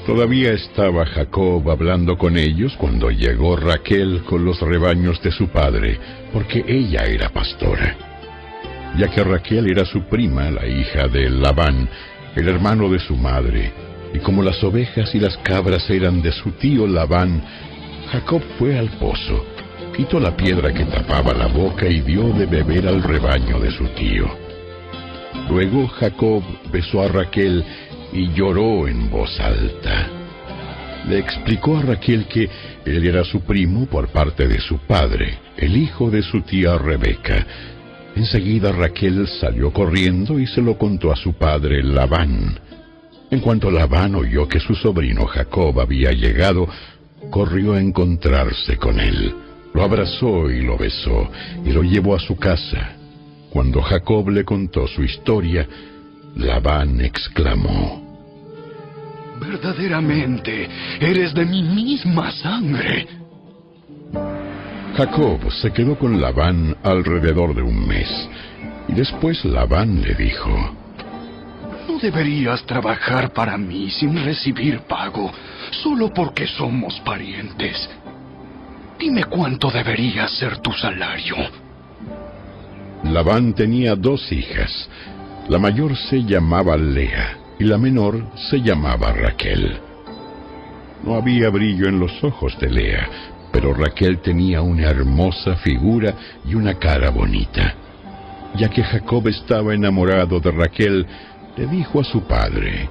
Todavía estaba Jacob hablando con ellos cuando llegó Raquel con los rebaños de su padre, porque ella era pastora. Ya que Raquel era su prima, la hija de Labán, el hermano de su madre, y como las ovejas y las cabras eran de su tío Labán, Jacob fue al pozo, quitó la piedra que tapaba la boca y dio de beber al rebaño de su tío. Luego Jacob besó a Raquel y lloró en voz alta. Le explicó a Raquel que él era su primo por parte de su padre, el hijo de su tía Rebeca. Enseguida Raquel salió corriendo y se lo contó a su padre Labán. En cuanto Labán oyó que su sobrino Jacob había llegado, corrió a encontrarse con él. Lo abrazó y lo besó, y lo llevó a su casa. Cuando Jacob le contó su historia, Labán exclamó: «Verdaderamente, eres de mi misma sangre». Jacob se quedó con Labán alrededor de un mes, y después Labán le dijo: «No deberías trabajar para mí sin recibir pago, solo porque somos parientes. Dime cuánto debería ser tu salario». Labán tenía 2 hijas. La mayor se llamaba Lea, y la menor se llamaba Raquel. No había brillo en los ojos de Lea, pero Raquel tenía una hermosa figura y una cara bonita. Ya que Jacob estaba enamorado de Raquel, le dijo a su padre: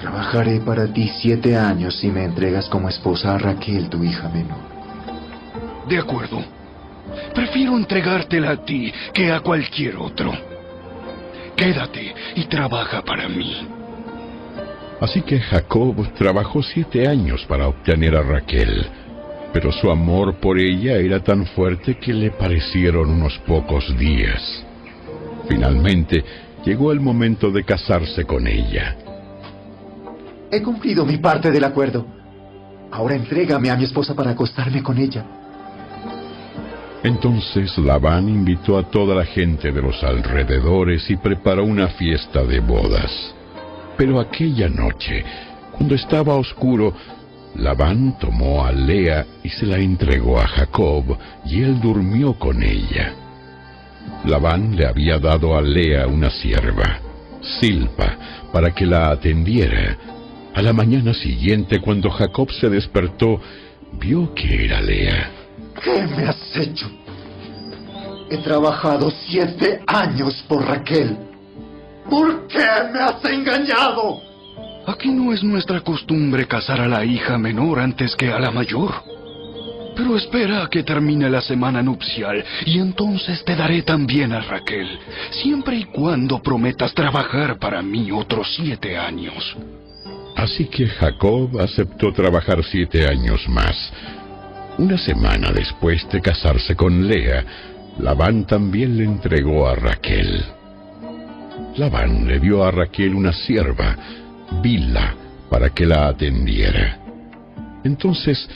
«Trabajaré para ti 7 años si me entregas como esposa a Raquel, tu hija menor». «De acuerdo. Prefiero entregártela a ti que a cualquier otro. Quédate y trabaja para mí». Así que Jacob trabajó 7 años para obtener a Raquel, pero su amor por ella era tan fuerte que le parecieron unos pocos días. Finalmente, llegó el momento de casarse con ella. «He cumplido mi parte del acuerdo. Ahora entrégame a mi esposa para acostarme con ella». Entonces Labán invitó a toda la gente de los alrededores y preparó una fiesta de bodas. Pero aquella noche, cuando estaba oscuro, Labán tomó a Lea y se la entregó a Jacob, y él durmió con ella. Labán le había dado a Lea una sierva, Silpa, para que la atendiera. A la mañana siguiente, cuando Jacob se despertó, vio que era Lea. ¿Qué me has hecho? He trabajado 7 años por Raquel. ¿Por qué me has engañado? Aquí no es nuestra costumbre casar a la hija menor antes que a la mayor. Pero espera a que termine la semana nupcial y entonces te daré también a Raquel, siempre y cuando prometas trabajar para mí otros 7 años. Así que Jacob aceptó trabajar 7 años más. Una semana después de casarse con Lea, Labán también le entregó a Raquel. Labán le dio a Raquel una sierva, Bilha, para que la atendiera. Entonces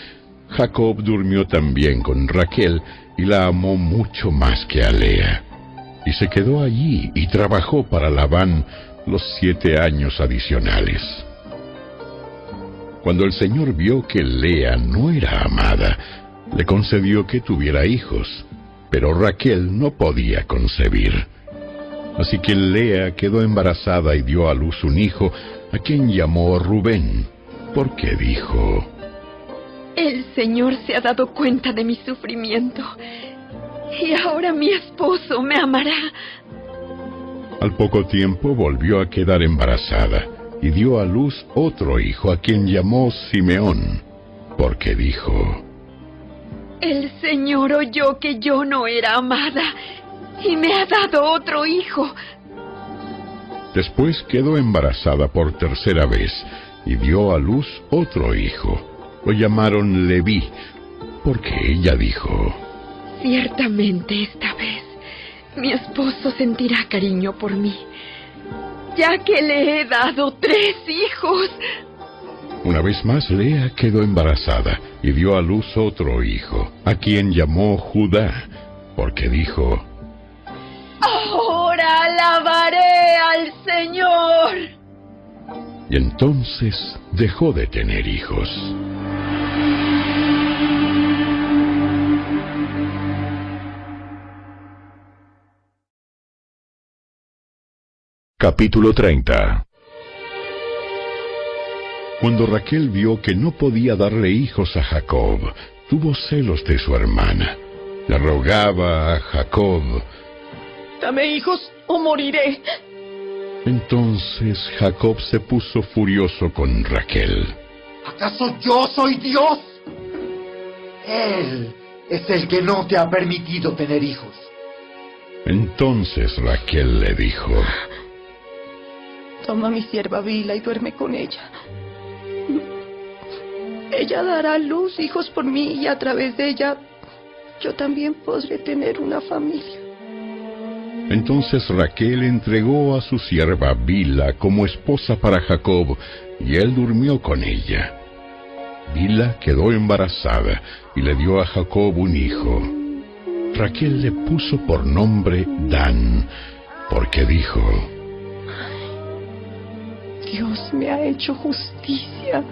Jacob durmió también con Raquel y la amó mucho más que a Lea. Y se quedó allí y trabajó para Labán los 7 años adicionales. Cuando el Señor vio que Lea no era amada, le concedió que tuviera hijos, pero Raquel no podía concebir. Así que Lea quedó embarazada y dio a luz un hijo, a quien llamó Rubén, porque dijo: «El Señor se ha dado cuenta de mi sufrimiento, y ahora mi esposo me amará». Al poco tiempo volvió a quedar embarazada, y dio a luz otro hijo, a quien llamó Simeón, porque dijo: «El Señor oyó que yo no era amada, y me ha dado otro hijo». Después quedó embarazada por tercera vez y dio a luz otro hijo. Lo llamaron Leví, porque ella dijo: Ciertamente esta vez mi esposo sentirá cariño por mí, ya que le he dado 3 hijos. Una vez más Lea quedó embarazada y dio a luz otro hijo, a quien llamó Judá, porque dijo: Ahora alabaré al Señor. Y entonces dejó de tener hijos. Capítulo 30. Cuando Raquel vio que no podía darle hijos a Jacob, tuvo celos de su hermana. Le rogaba a Jacob: Dame hijos o moriré. Entonces Jacob se puso furioso con Raquel. ¿Acaso yo soy Dios? Él es el que no te ha permitido tener hijos. Entonces Raquel le dijo: Toma a mi sierva Bila y duerme con ella. Ella dará a luz hijos por mí y a través de ella yo también podré tener una familia. Entonces Raquel entregó a su sierva Bila como esposa para Jacob, y él durmió con ella. Bila quedó embarazada y le dio a Jacob un hijo. Raquel le puso por nombre Dan, porque dijo: Dios me ha hecho justicia.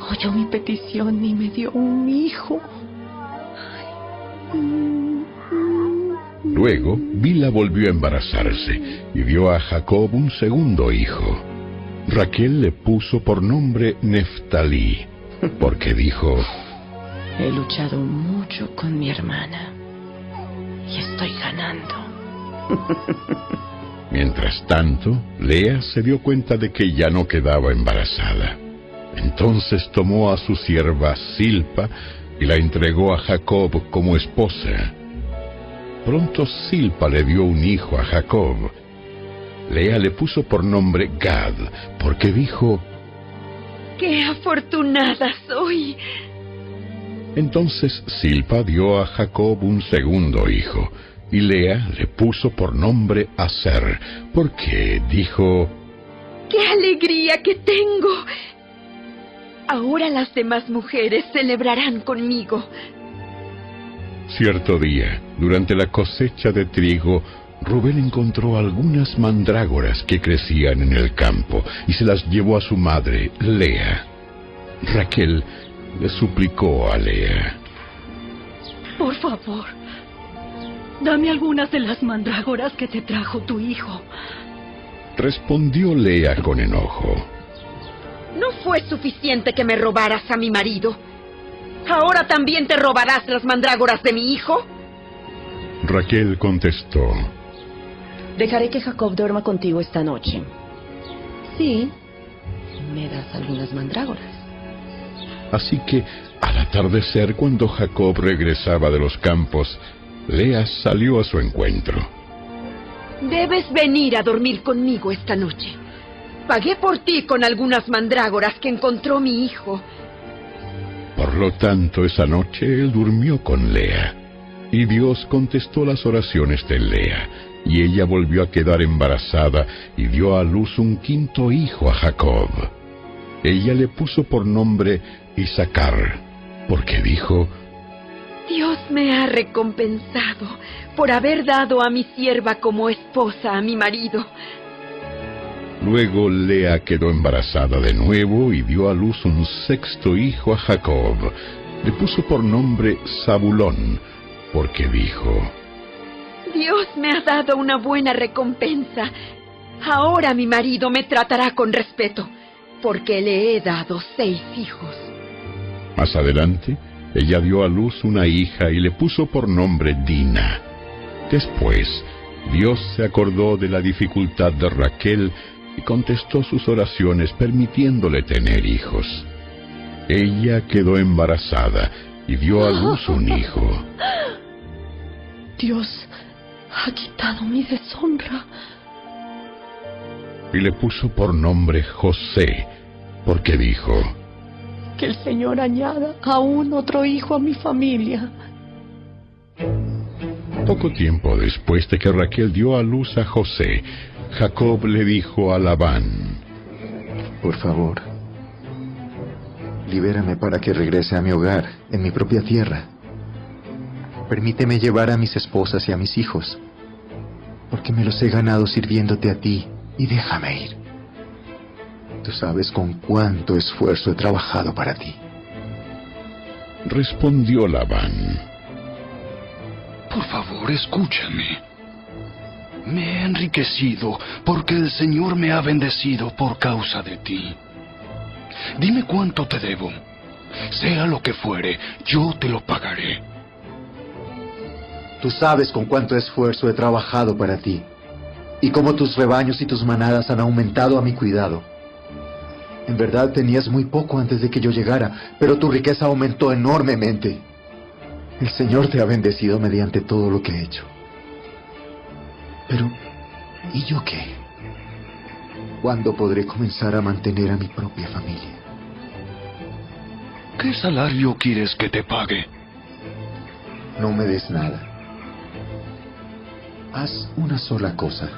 Oyó mi petición y me dio un hijo. Luego Bila volvió a embarazarse y dio a Jacob un segundo hijo. Raquel le puso por nombre Neftalí, porque dijo: He luchado mucho con mi hermana y estoy ganando. Mientras tanto, Lea se dio cuenta de que ya no quedaba embarazada. Entonces tomó a su sierva Silpa y la entregó a Jacob como esposa. Pronto Silpa le dio un hijo a Jacob. Lea le puso por nombre Gad, porque dijo: ¡Qué afortunada soy! Entonces Silpa dio a Jacob un segundo hijo, y Lea le puso por nombre Aser, porque dijo: ¡Qué alegría que tengo! Ahora las demás mujeres celebrarán conmigo. Cierto día, durante la cosecha de trigo, Rubén encontró algunas mandrágoras que crecían en el campo y se las llevó a su madre, Lea. Raquel le suplicó a Lea: Por favor, dame algunas de las mandrágoras que te trajo tu hijo. Respondió Lea con enojo: ¿No fue suficiente que me robaras a mi marido? ¿Ahora también te robarás las mandrágoras de mi hijo? Raquel contestó: Dejaré que Jacob duerma contigo esta noche. Sí, me das algunas mandrágoras. Así que, al atardecer, cuando Jacob regresaba de los campos, Lea salió a su encuentro. Debes venir a dormir conmigo esta noche. Pagué por ti con algunas mandrágoras que encontró mi hijo. Por lo tanto, esa noche él durmió con Lea, y Dios contestó las oraciones de Lea, y ella volvió a quedar embarazada y dio a luz un quinto hijo a Jacob. Ella le puso por nombre Isacar, porque dijo: Dios me ha recompensado por haber dado a mi sierva como esposa a mi marido. Luego Lea quedó embarazada de nuevo y dio a luz un sexto hijo a Jacob. Le puso por nombre Zabulón, porque dijo: Dios me ha dado una buena recompensa. Ahora mi marido me tratará con respeto, porque le he dado 6 hijos. Más adelante, ella dio a luz una hija y le puso por nombre Dina. Después, Dios se acordó de la dificultad de Raquel y contestó sus oraciones permitiéndole tener hijos. Ella quedó embarazada y dio a luz un hijo. Dios ha quitado mi deshonra. y le puso por nombre José, porque dijo: Que el Señor añada aún otro hijo a mi familia. Poco tiempo después de que Raquel dio a luz a José, Jacob le dijo a Labán: Por favor, libérame para que regrese a mi hogar, en mi propia tierra. Permíteme llevar a mis esposas y a mis hijos, porque me los he ganado sirviéndote a ti, y déjame ir. Tú sabes con cuánto esfuerzo he trabajado para ti. Respondió Labán: Por favor, escúchame. Me he enriquecido porque el Señor me ha bendecido por causa de ti. Dime cuánto te debo. Sea lo que fuere, yo te lo pagaré. Tú sabes con cuánto esfuerzo he trabajado para ti, y cómo tus rebaños y tus manadas han aumentado a mi cuidado. En verdad tenías muy poco antes de que yo llegara, pero tu riqueza aumentó enormemente. El Señor te ha bendecido mediante todo lo que he hecho. Pero, ¿y yo qué? ¿Cuándo podré comenzar a mantener a mi propia familia? ¿Qué salario quieres que te pague? No me des nada. Haz una sola cosa,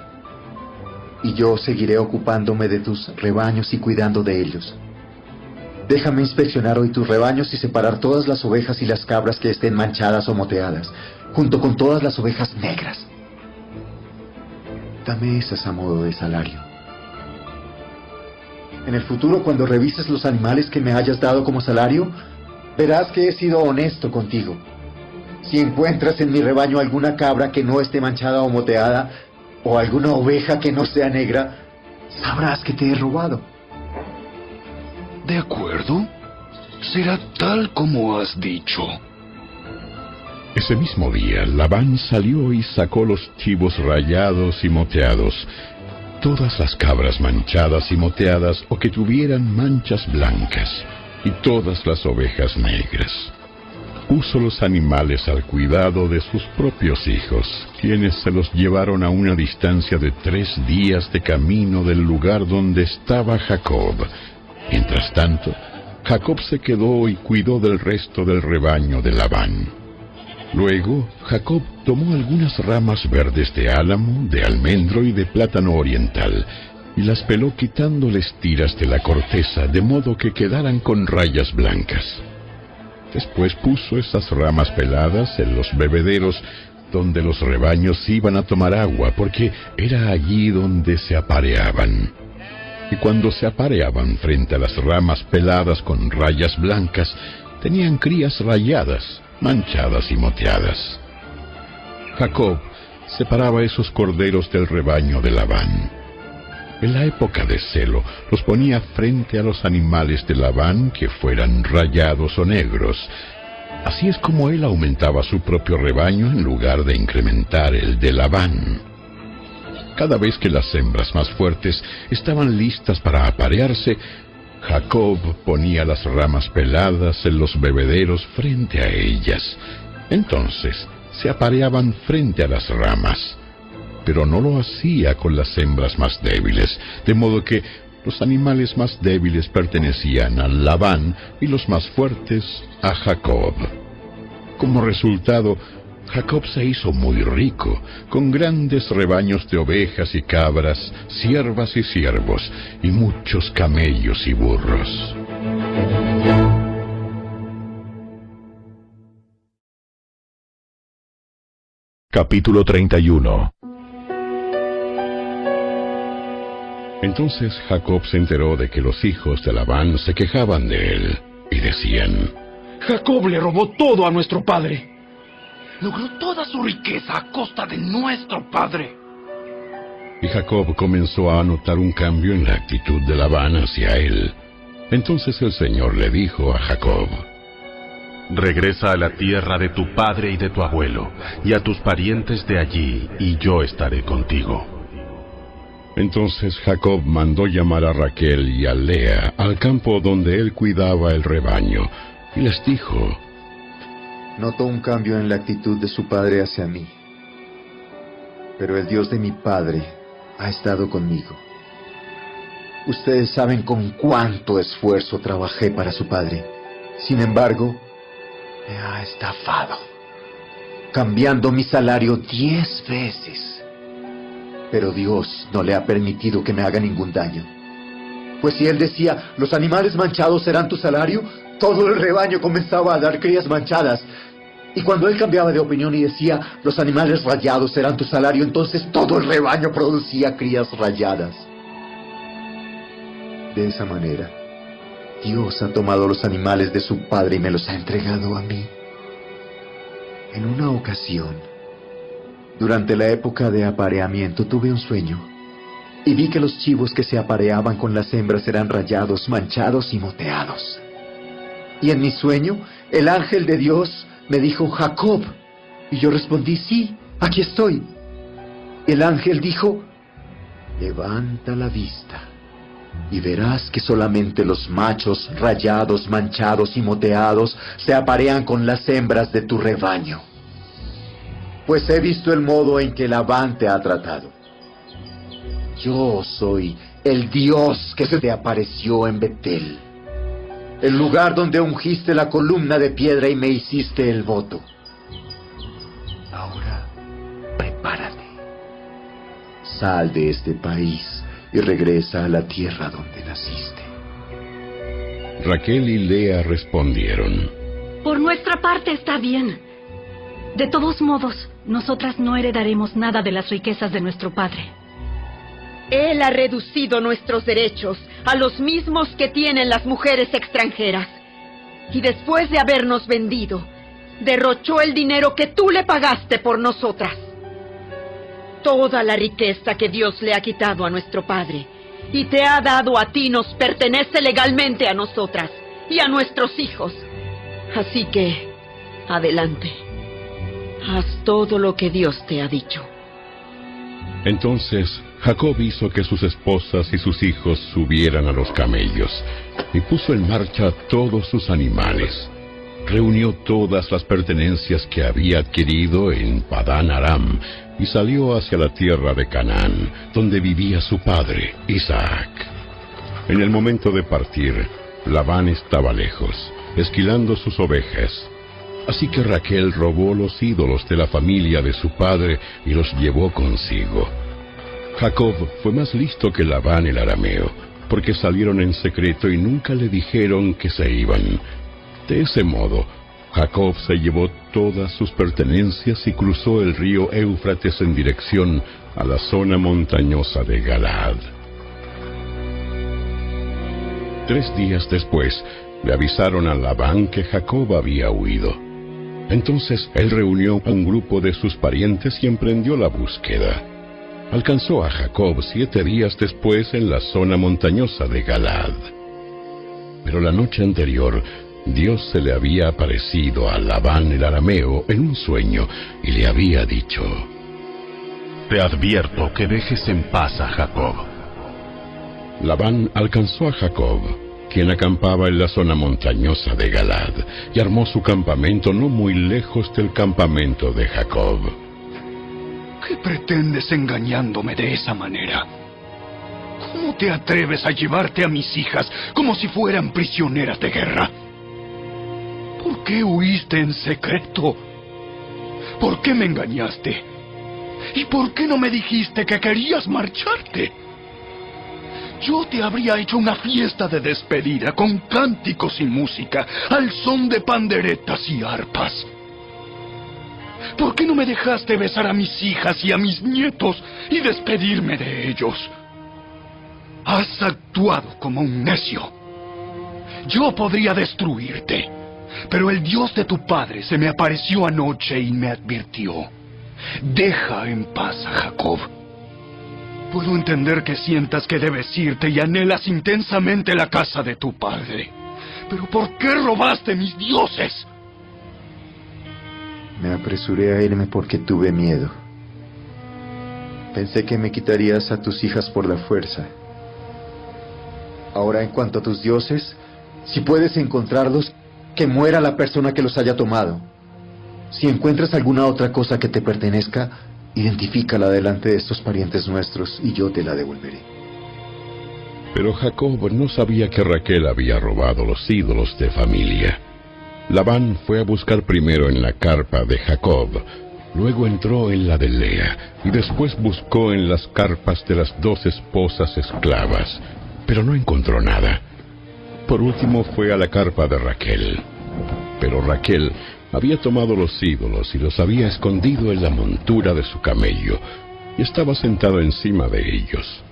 y yo seguiré ocupándome de tus rebaños y cuidando de ellos. Déjame inspeccionar hoy tus rebaños y separar todas las ovejas y las cabras que estén manchadas o moteadas, junto con todas las ovejas negras. Dame esas a modo de salario. En el futuro, cuando revises los animales que me hayas dado como salario, verás que he sido honesto contigo. Si encuentras en mi rebaño alguna cabra que no esté manchada o moteada, o alguna oveja que no sea negra, sabrás que te he robado. De acuerdo. Será tal como has dicho. Ese mismo día, Labán salió y sacó los chivos rayados y moteados, todas las cabras manchadas y moteadas o que tuvieran manchas blancas, y todas las ovejas negras. Puso los animales al cuidado de sus propios hijos, quienes se los llevaron a una distancia de 3 días de camino del lugar donde estaba Jacob. Mientras tanto, Jacob se quedó y cuidó del resto del rebaño de Labán. Luego, Jacob tomó algunas ramas verdes de álamo, de almendro y de plátano oriental, y las peló quitándoles tiras de la corteza, de modo que quedaran con rayas blancas. Después puso esas ramas peladas en los bebederos donde los rebaños iban a tomar agua, porque era allí donde se apareaban. Y cuando se apareaban frente a las ramas peladas con rayas blancas, tenían crías rayadas, manchadas y moteadas. Jacob separaba esos corderos del rebaño de Labán. En la época de celo, los ponía frente a los animales de Labán que fueran rayados o negros. Así es como él aumentaba su propio rebaño en lugar de incrementar el de Labán. Cada vez que las hembras más fuertes estaban listas para aparearse, Jacob ponía las ramas peladas en los bebederos frente a ellas. Entonces se apareaban frente a las ramas. Pero no lo hacía con las hembras más débiles, de modo que los animales más débiles pertenecían a Labán y los más fuertes a Jacob. Como resultado, Jacob se hizo muy rico, con grandes rebaños de ovejas y cabras, ciervas y ciervos, y muchos camellos y burros. Capítulo 31. Entonces Jacob se enteró de que los hijos de Labán se quejaban de él, y decían: Jacob le robó todo a nuestro padre. Logró toda su riqueza a costa de nuestro padre. Y Jacob comenzó a notar un cambio en la actitud de Labán hacia él. Entonces el Señor le dijo a Jacob: Regresa a la tierra de tu padre y de tu abuelo, y a tus parientes de allí, y yo estaré contigo. Entonces Jacob mandó llamar a Raquel y a Lea al campo donde él cuidaba el rebaño, y les dijo: Noto un cambio en la actitud de su padre hacia mí, pero el Dios de mi padre ha estado conmigo. Ustedes saben con cuánto esfuerzo trabajé para su padre. Sin embargo, me ha estafado, cambiando mi salario 10 veces. Pero Dios no le ha permitido que me haga ningún daño. Pues si él decía, los animales manchados serán tu salario, todo el rebaño comenzaba a dar crías manchadas. Y cuando él cambiaba de opinión y decía, los animales rayados serán tu salario, entonces todo el rebaño producía crías rayadas. De esa manera, Dios ha tomado los animales de su padre y me los ha entregado a mí. En una ocasión, durante la época de apareamiento, tuve un sueño y vi que los chivos que se apareaban con las hembras eran rayados, manchados y moteados. Y en mi sueño, el ángel de Dios me dijo, Jacob. Y yo respondí, sí, aquí estoy. El ángel dijo, levanta la vista y verás que solamente los machos rayados, manchados y moteados se aparean con las hembras de tu rebaño. Pues he visto el modo en que Labán te ha tratado. Yo soy el Dios que se te apareció en Betel, el lugar donde ungiste la columna de piedra y me hiciste el voto. Ahora, prepárate. Sal de este país y regresa a la tierra donde naciste. Raquel y Lea respondieron: Por nuestra parte está bien. De todos modos, nosotras no heredaremos nada de las riquezas de nuestro padre. Él ha reducido nuestros derechos a los mismos que tienen las mujeres extranjeras. Y después de habernos vendido, derrochó el dinero que tú le pagaste por nosotras. Toda la riqueza que Dios le ha quitado a nuestro padre y te ha dado a ti nos pertenece legalmente a nosotras y a nuestros hijos. Así que, adelante. Haz todo lo que Dios te ha dicho. Entonces Jacob hizo que sus esposas y sus hijos subieran a los camellos y puso en marcha todos sus animales. Reunió todas las pertenencias que había adquirido en Padán Aram y salió hacia la tierra de Canaán, donde vivía su padre, Isaac. En el momento de partir, Labán estaba lejos, esquilando sus ovejas. Así que Raquel robó los ídolos de la familia de su padre y los llevó consigo. Jacob fue más listo que Labán el arameo, porque salieron en secreto y nunca le dijeron que se iban. De ese modo, Jacob se llevó todas sus pertenencias y cruzó el río Éufrates en dirección a la zona montañosa de Galaad. 3 días después, le avisaron a Labán que Jacob había huido. Entonces él reunió a un grupo de sus parientes y emprendió la búsqueda. Alcanzó a Jacob 7 días después en la zona montañosa de Galaad. Pero la noche anterior, Dios se le había aparecido a Labán el arameo en un sueño y le había dicho: Te advierto que dejes en paz a Jacob. Labán alcanzó a Jacob, quien acampaba en la zona montañosa de Galaad, y armó su campamento no muy lejos del campamento de Jacob. ¿Qué pretendes engañándome de esa manera? ¿Cómo te atreves a llevarte a mis hijas como si fueran prisioneras de guerra? ¿Por qué huiste en secreto? ¿Por qué me engañaste? ¿Y por qué no me dijiste que querías marcharte? Yo te habría hecho una fiesta de despedida con cánticos y música, al son de panderetas y arpas. ¿Por qué no me dejaste besar a mis hijas y a mis nietos y despedirme de ellos? Has actuado como un necio. Yo podría destruirte, pero el Dios de tu padre se me apareció anoche y me advirtió: deja en paz a Jacob. Puedo entender que sientas que debes irte y anhelas intensamente la casa de tu padre. Pero ¿por qué robaste mis dioses? Me apresuré a irme porque tuve miedo. Pensé que me quitarías a tus hijas por la fuerza. Ahora, en cuanto a tus dioses, si puedes encontrarlos, que muera la persona que los haya tomado. Si encuentras alguna otra cosa que te pertenezca, identifícala delante de estos parientes nuestros y yo te la devolveré. Pero Jacob no sabía que Raquel había robado los ídolos de familia. Labán fue a buscar primero en la carpa de Jacob, luego entró en la de Lea, y después buscó en las carpas de las 2 esposas esclavas, pero no encontró nada. Por último fue a la carpa de Raquel, pero Raquel había tomado los ídolos y los había escondido en la montura de su camello, y estaba sentado encima de ellos.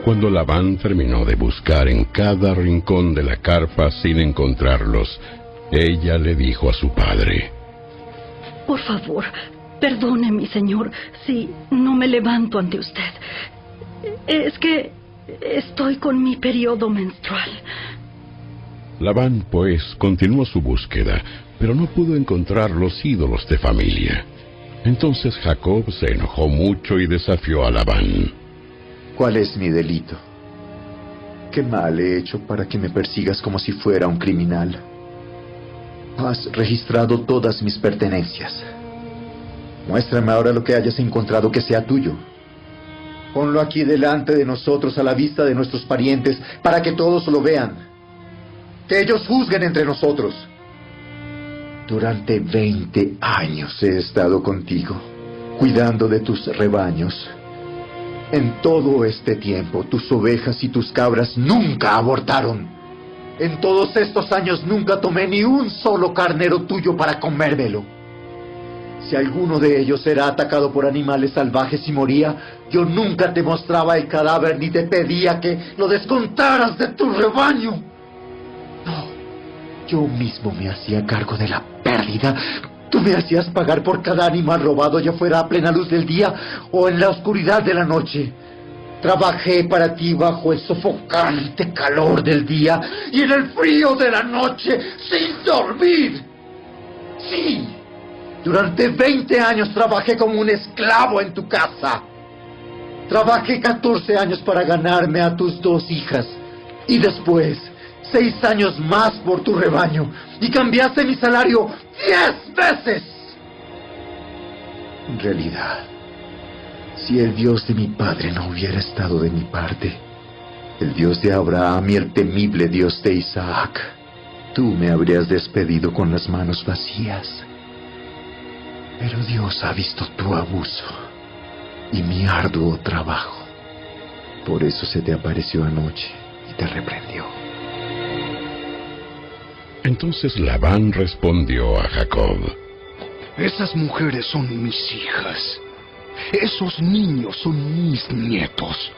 Cuando Labán terminó de buscar en cada rincón de la carpa sin encontrarlos, ella le dijo a su padre: Por favor, perdone, mi señor, si no me levanto ante usted. Es que estoy con mi periodo menstrual. Labán, pues, continuó su búsqueda, pero no pudo encontrar los ídolos de familia. Entonces Jacob se enojó mucho y desafió a Labán. ¿Cuál es mi delito? ¿Qué mal he hecho para que me persigas como si fuera un criminal? Has registrado todas mis pertenencias. Muéstrame ahora lo que hayas encontrado que sea tuyo. Ponlo aquí delante de nosotros, a la vista de nuestros parientes, para que todos lo vean. Que ellos juzguen entre nosotros. Durante 20 años he estado contigo, cuidando de tus rebaños. En todo este tiempo, tus ovejas y tus cabras nunca abortaron. En todos estos años nunca tomé ni un solo carnero tuyo para comérmelo. Si alguno de ellos era atacado por animales salvajes y moría, yo nunca te mostraba el cadáver ni te pedía que lo descontaras de tu rebaño. No, yo mismo me hacía cargo de la pérdida. Tú me hacías pagar por cada animal robado, ya fuera a plena luz del día o en la oscuridad de la noche. Trabajé para ti bajo el sofocante calor del día y en el frío de la noche sin dormir. Sí, durante 20 años trabajé como un esclavo en tu casa. Trabajé 14 años para ganarme a tus 2 hijas y después 6 años más por tu rebaño, y cambiaste mi salario 10 veces. En realidad, si el Dios de mi padre no hubiera estado de mi parte, el Dios de Abraham y el temible Dios de Isaac, tú me habrías despedido con las manos vacías. Pero Dios ha visto tu abuso y mi arduo trabajo. Por eso se te apareció anoche y te reprendió. Entonces Labán respondió a Jacob: Esas mujeres son mis hijas. Esos niños son mis nietos.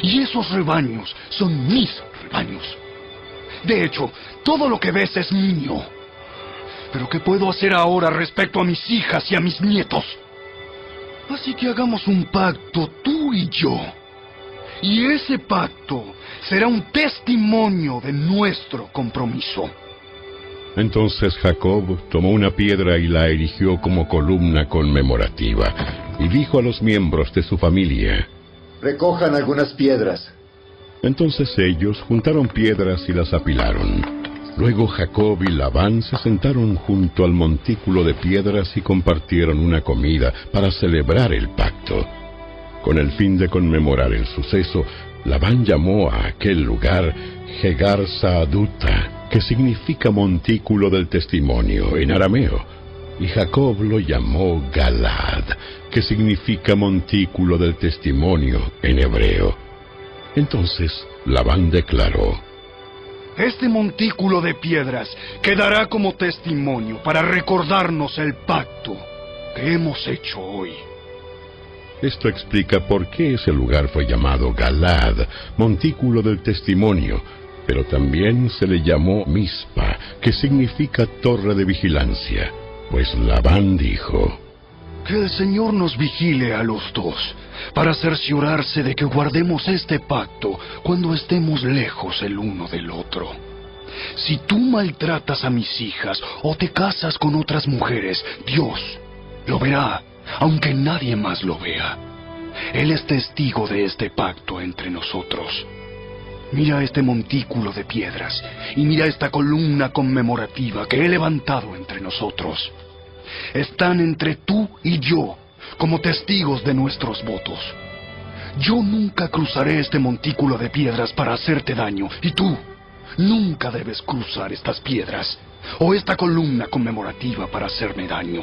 Y esos rebaños son mis rebaños. De hecho, todo lo que ves es mío. Pero ¿qué puedo hacer ahora respecto a mis hijas y a mis nietos? Así que hagamos un pacto, tú y yo. Y ese pacto será un testimonio de nuestro compromiso. Entonces Jacob tomó una piedra y la erigió como columna conmemorativa, y dijo a los miembros de su familia: recojan algunas piedras. Entonces ellos juntaron piedras y las apilaron. Luego Jacob y Labán se sentaron junto al montículo de piedras y compartieron una comida para celebrar el pacto. Con el fin de conmemorar el suceso, Labán llamó a aquel lugar Jegar Saaduta, que significa montículo del testimonio en arameo, y Jacob lo llamó Galad, que significa montículo del testimonio en hebreo. Entonces Labán declaró: este montículo de piedras quedará como testimonio para recordarnos el pacto que hemos hecho hoy. Esto explica por qué ese lugar fue llamado Galad, montículo del testimonio, pero también se le llamó Mizpa, que significa torre de vigilancia, pues Labán dijo: que el Señor nos vigile a los dos, para cerciorarse de que guardemos este pacto cuando estemos lejos el uno del otro. Si tú maltratas a mis hijas o te casas con otras mujeres, Dios lo verá, aunque nadie más lo vea. Él es testigo de este pacto entre nosotros. Mira este montículo de piedras y mira esta columna conmemorativa que he levantado entre nosotros. Están entre tú y yo como testigos de nuestros votos. Yo nunca cruzaré este montículo de piedras para hacerte daño. Y tú, nunca debes cruzar estas piedras o esta columna conmemorativa para hacerme daño.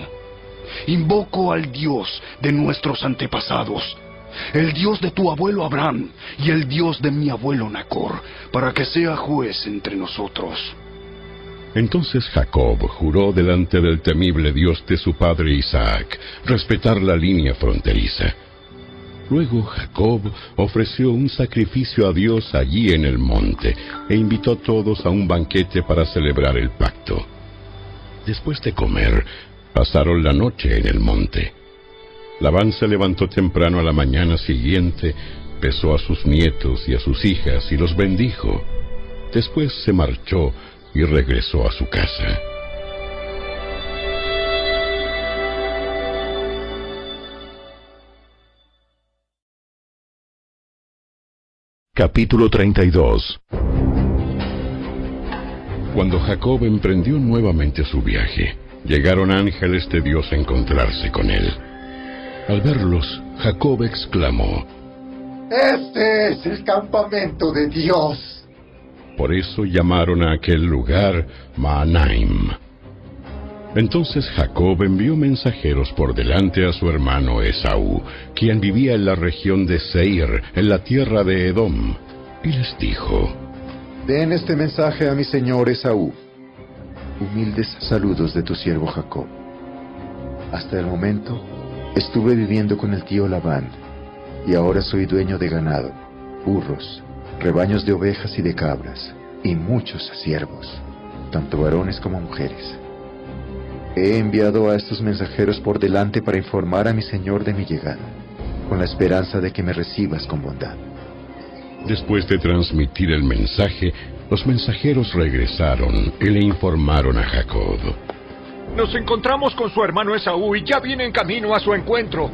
Invoco al Dios de nuestros antepasados, el Dios de tu abuelo Abraham y el Dios de mi abuelo Nacor, para que sea juez entre nosotros. Entonces Jacob juró delante del temible Dios de su padre Isaac respetar la línea fronteriza. Luego Jacob ofreció un sacrificio a Dios allí en el monte e invitó a todos a un banquete para celebrar el pacto. Después de comer, pasaron la noche en el monte. Labán se levantó temprano a la mañana siguiente, besó a sus nietos y a sus hijas y los bendijo. Después se marchó y regresó a su casa. Capítulo 32. Cuando Jacob emprendió nuevamente su viaje, llegaron ángeles de Dios a encontrarse con él. Al verlos, Jacob exclamó: ¡Este es el campamento de Dios! Por eso llamaron a aquel lugar Mahanaim. Entonces Jacob envió mensajeros por delante a su hermano Esaú, quien vivía en la región de Seir, en la tierra de Edom, y les dijo: Den este mensaje a mi señor Esaú. Humildes saludos de tu siervo Jacob. Hasta el momento estuve viviendo con el tío Labán, y ahora soy dueño de ganado, burros, rebaños de ovejas y de cabras, y muchos siervos, tanto varones como mujeres. He enviado a estos mensajeros por delante para informar a mi señor de mi llegada, con la esperanza de que me recibas con bondad. Después de transmitir el mensaje, los mensajeros regresaron y le informaron a Jacob: Nos encontramos con su hermano Esaú y ya viene en camino a su encuentro.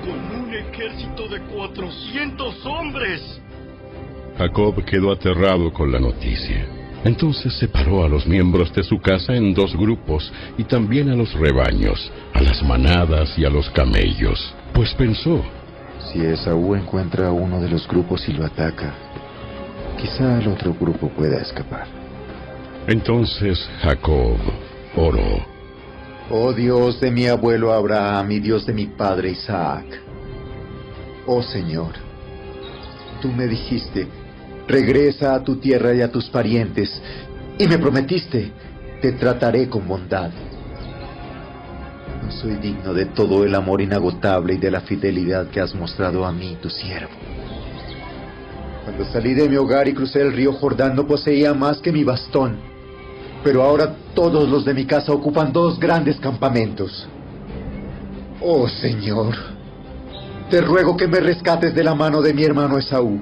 Con un ejército de 400 hombres. Jacob quedó aterrado con la noticia. Entonces separó a los miembros de su casa en 2 grupos, y también a los rebaños, a las manadas y a los camellos, pues pensó: si Esaú encuentra a uno de los grupos y lo ataca, quizá el otro grupo pueda escapar. Entonces Jacob oró: Oh Dios de mi abuelo Abraham y Dios de mi padre Isaac. Oh Señor, tú me dijiste: regresa a tu tierra y a tus parientes, y me prometiste: te trataré con bondad. No soy digno de todo el amor inagotable y de la fidelidad que has mostrado a mí, tu siervo. Cuando salí de mi hogar y crucé el río Jordán, no poseía más que mi bastón, pero ahora todos los de mi casa ocupan 2 grandes campamentos. Oh Señor, te ruego que me rescates de la mano de mi hermano Esaú.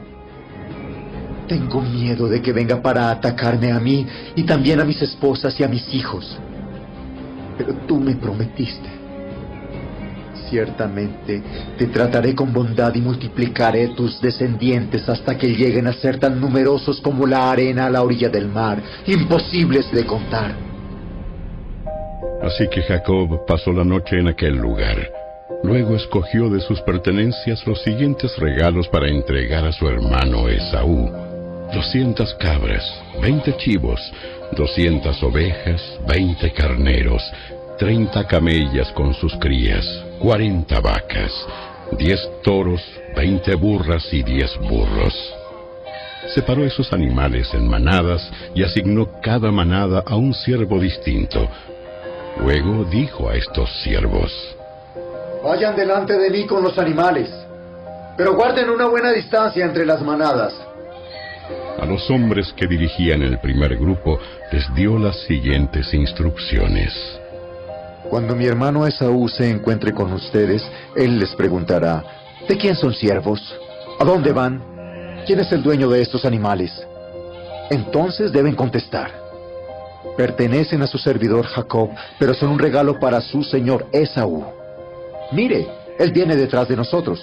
Tengo miedo de que venga para atacarme a mí y también a mis esposas y a mis hijos. Pero tú me prometiste: ciertamente te trataré con bondad y multiplicaré tus descendientes hasta que lleguen a ser tan numerosos como la arena a la orilla del mar, imposibles de contar. Así que Jacob pasó la noche en aquel lugar. Luego escogió de sus pertenencias los siguientes regalos para entregar a su hermano Esaú: 200 cabras, 20 chivos, 200 ovejas, 20 carneros, 30 camellas con sus crías, 40 vacas, 10 toros, 20 burras y 10 burros. Separó esos animales en manadas y asignó cada manada a un siervo distinto. Luego dijo a estos siervos: vayan delante de mí con los animales, pero guarden una buena distancia entre las manadas. A los hombres que dirigían el primer grupo les dio las siguientes instrucciones: cuando mi hermano Esaú se encuentre con ustedes, él les preguntará: ¿de quién son siervos? ¿A dónde van? ¿Quién es el dueño de estos animales? Entonces deben contestar: pertenecen a su servidor Jacob, pero son un regalo para su señor Esaú. Mire, él viene detrás de nosotros.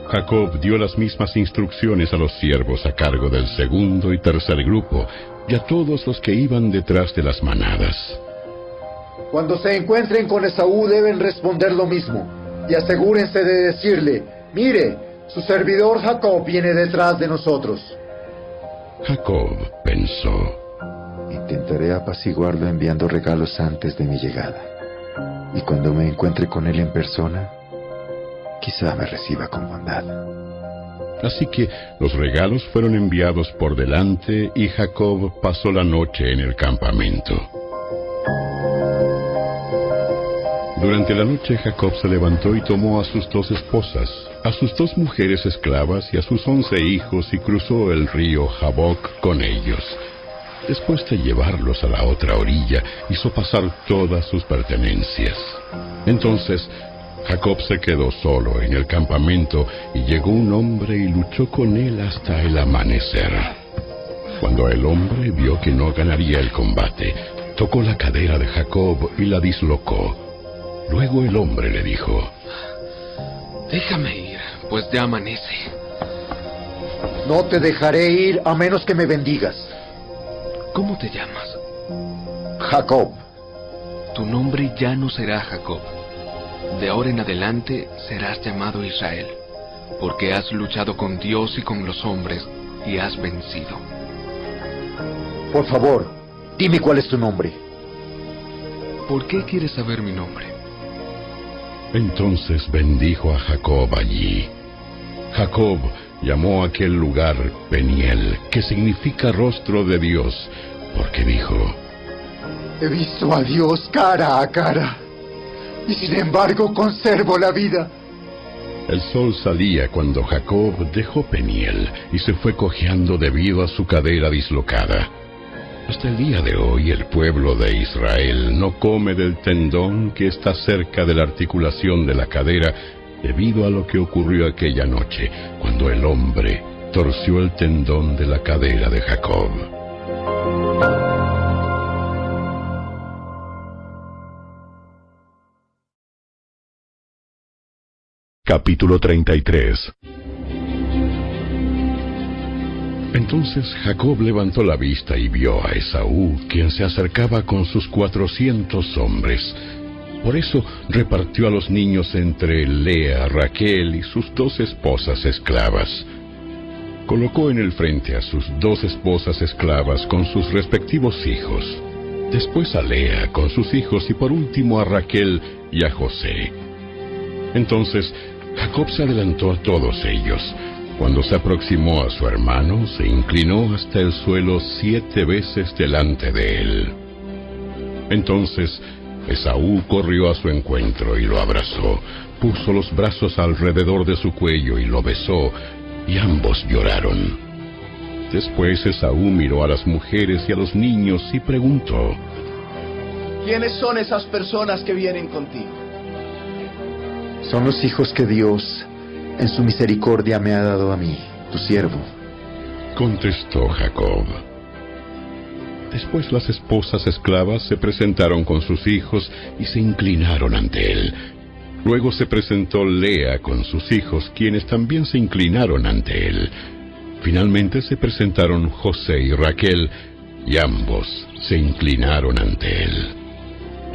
Jacob dio las mismas instrucciones a los siervos a cargo del segundo y tercer grupo, y a todos los que iban detrás de las manadas. Cuando se encuentren con Esaú deben responder lo mismo, y asegúrense de decirle: mire, Su servidor Jacob viene detrás de nosotros. Jacob pensó: intentaré apaciguarlo enviando regalos antes de mi llegada. Y cuando me encuentre con él en persona, quizá me reciba con bondad. Así que los regalos fueron enviados por delante y Jacob pasó la noche en el campamento. Durante la noche Jacob se levantó y tomó a sus 2 esposas, a sus 2 mujeres esclavas y a sus 11 hijos y cruzó el río Jaboc con ellos. Después de llevarlos a la otra orilla, hizo pasar todas sus pertenencias. Entonces Jacob se quedó solo en el campamento y llegó un hombre y luchó con él hasta el amanecer. Cuando el hombre vio que no ganaría el combate, tocó la cadera de Jacob y la dislocó. Luego el hombre le dijo: déjame ir, pues ya amanece. No te dejaré ir a menos que me bendigas. ¿Cómo te llamas? Jacob. Tu nombre ya no será Jacob. De ahora en adelante serás llamado Israel, porque has luchado con Dios y con los hombres y has vencido. Por favor, dime cuál es tu nombre. ¿Por qué quieres saber mi nombre? Entonces bendijo a Jacob allí. Jacob llamó a aquel lugar Peniel, que significa rostro de Dios, porque dijo: he visto a Dios cara a cara, y sin embargo conservo la vida. El sol salía cuando Jacob dejó Peniel y se fue cojeando debido a su cadera dislocada. Hasta el día de hoy el pueblo de Israel no come del tendón que está cerca de la articulación de la cadera debido a lo que ocurrió aquella noche cuando el hombre torció el tendón de la cadera de Jacob. Capítulo 33. Entonces Jacob levantó la vista y vio a Esaú, quien se acercaba con sus 400 hombres. Por eso repartió a los niños entre Lea, Raquel y sus 2 esposas esclavas. Colocó en el frente a sus 2 esposas esclavas con sus respectivos hijos. Después a Lea con sus hijos y por último a Raquel y a José. Entonces Jacob se adelantó a todos ellos. Cuando se aproximó a su hermano, se inclinó hasta el suelo 7 veces delante de él. Entonces Esaú corrió a su encuentro y lo abrazó, puso los brazos alrededor de su cuello y lo besó, y ambos lloraron. Después Esaú miró a las mujeres y a los niños y preguntó: ¿quiénes son esas personas que vienen contigo? Son los hijos que Dios en su misericordia me ha dado a mí, tu siervo. Contestó Jacob. Después las esposas esclavas se presentaron con sus hijos y se inclinaron ante él. Luego se presentó Lea con sus hijos, quienes también se inclinaron ante él. Finalmente se presentaron José y Raquel, y ambos se inclinaron ante él.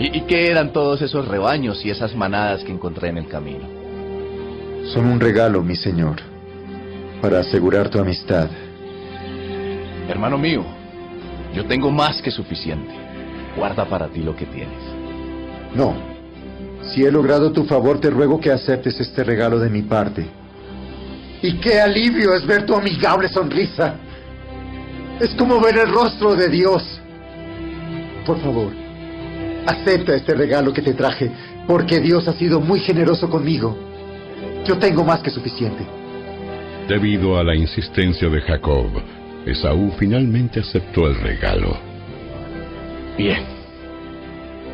¿Y qué eran todos esos rebaños y esas manadas que encontré en el camino? Son un regalo, mi señor, para asegurar tu amistad. Hermano mío, yo tengo más que suficiente. Guarda para ti lo que tienes. No. Si he logrado tu favor, te ruego que aceptes este regalo de mi parte. Y qué alivio es ver tu amigable sonrisa. Es como ver el rostro de Dios. Por favor, acepta este regalo que te traje, porque Dios ha sido muy generoso conmigo. Yo tengo más que suficiente. Debido a la insistencia de Jacob, Esaú finalmente aceptó el regalo. Bien,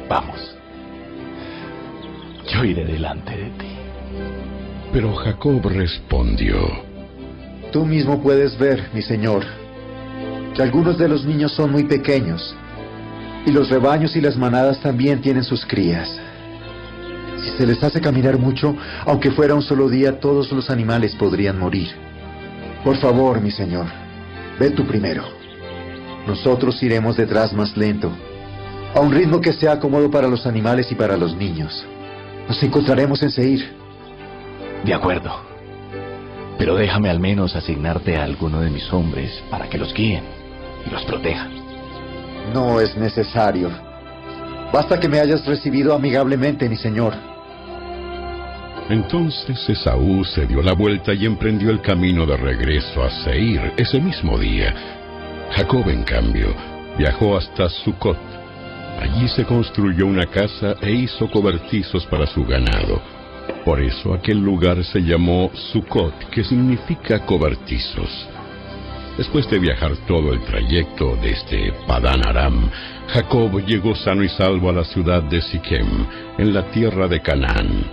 vamos. Yo iré delante de ti. Pero Jacob respondió: tú mismo puedes ver, mi señor, que algunos de los niños son muy pequeños, y los rebaños y las manadas también tienen sus crías. Si se les hace caminar mucho, aunque fuera un solo día, todos los animales podrían morir. Por favor, mi señor, ve tú primero. Nosotros iremos detrás más lento, a un ritmo que sea cómodo para los animales y para los niños. Nos encontraremos en Seir. De acuerdo. Pero déjame al menos asignarte a alguno de mis hombres para que los guíen y los protejan. No es necesario. Basta que me hayas recibido amigablemente, mi señor. Entonces Esaú se dio la vuelta y emprendió el camino de regreso a Seir ese mismo día. Jacob, en cambio, viajó hasta Sucot. Allí se construyó una casa e hizo cobertizos para su ganado. Por eso aquel lugar se llamó Sucot, que significa cobertizos. Después de viajar todo el trayecto desde Padán Aram, Jacob llegó sano y salvo a la ciudad de Siquem, en la tierra de Canaán.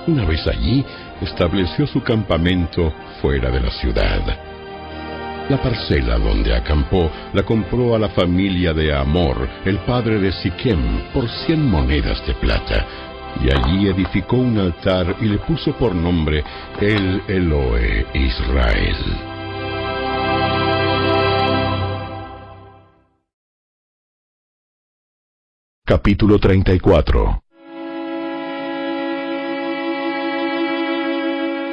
Una vez allí, estableció su campamento fuera de la ciudad. La parcela donde acampó la compró a la familia de Hamor, el padre de Siquem, por 100 monedas de plata, y allí edificó un altar y le puso por nombre El Elohe Israel. Capítulo 34.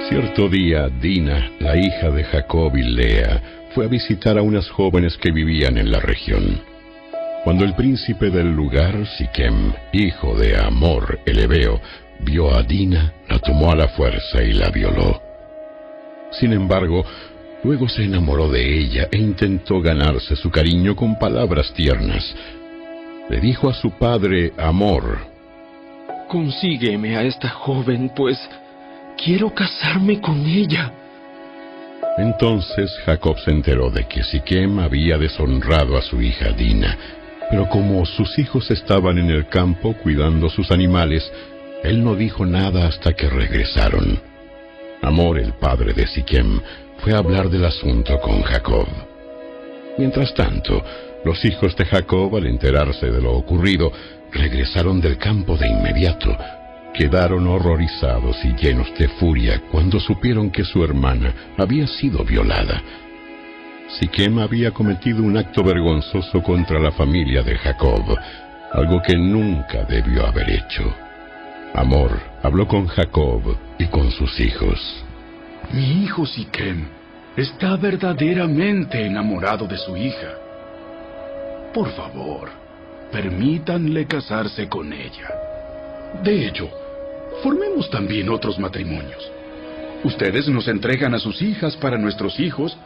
Cierto día, Dina, la hija de Jacob y Lea, fue a visitar a unas jóvenes que vivían en la región. Cuando el príncipe del lugar, Siquem, hijo de Hamor, el hebeo, vio a Dina, la tomó a la fuerza y la violó. Sin embargo, luego se enamoró de ella e intentó ganarse su cariño con palabras tiernas. Le dijo a su padre Hamor: consígueme a esta joven, pues quiero casarme con ella. Entonces Jacob se enteró de que Siquem había deshonrado a su hija Dina, pero como sus hijos estaban en el campo cuidando sus animales, él no dijo nada hasta que regresaron. Hamor, el padre de Siquem, fue a hablar del asunto con Jacob. Mientras tanto, los hijos de Jacob, al enterarse de lo ocurrido, regresaron del campo de inmediato. Quedaron horrorizados y llenos de furia cuando supieron que su hermana había sido violada. Siquem había cometido un acto vergonzoso contra la familia de Jacob, algo que nunca debió haber hecho. Hamor habló con Jacob y con sus hijos. Mi hijo Siquem está verdaderamente enamorado de su hija. Por favor, permítanle casarse con ella. De hecho, formemos también otros matrimonios. Ustedes nos entregan a sus hijas para nuestros hijos,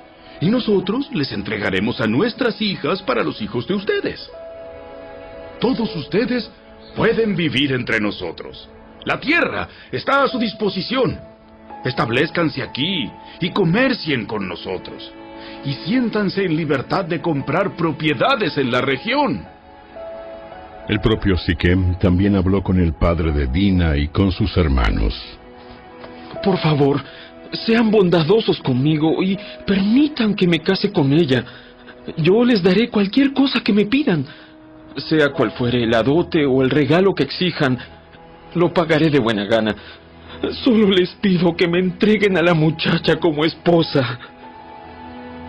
y nosotros les entregaremos a nuestras hijas para los hijos de ustedes. Todos ustedes pueden vivir entre nosotros. La tierra está a su disposición. Establezcanse aquí y comercien con nosotros. Y siéntanse en libertad de comprar propiedades en la región. El propio Siquem también habló con el padre de Dina y con sus hermanos. Por favor, sean bondadosos conmigo y permitan que me case con ella. Yo les daré cualquier cosa que me pidan. Sea cual fuere la dote o el regalo que exijan, lo pagaré de buena gana. Solo les pido que me entreguen a la muchacha como esposa.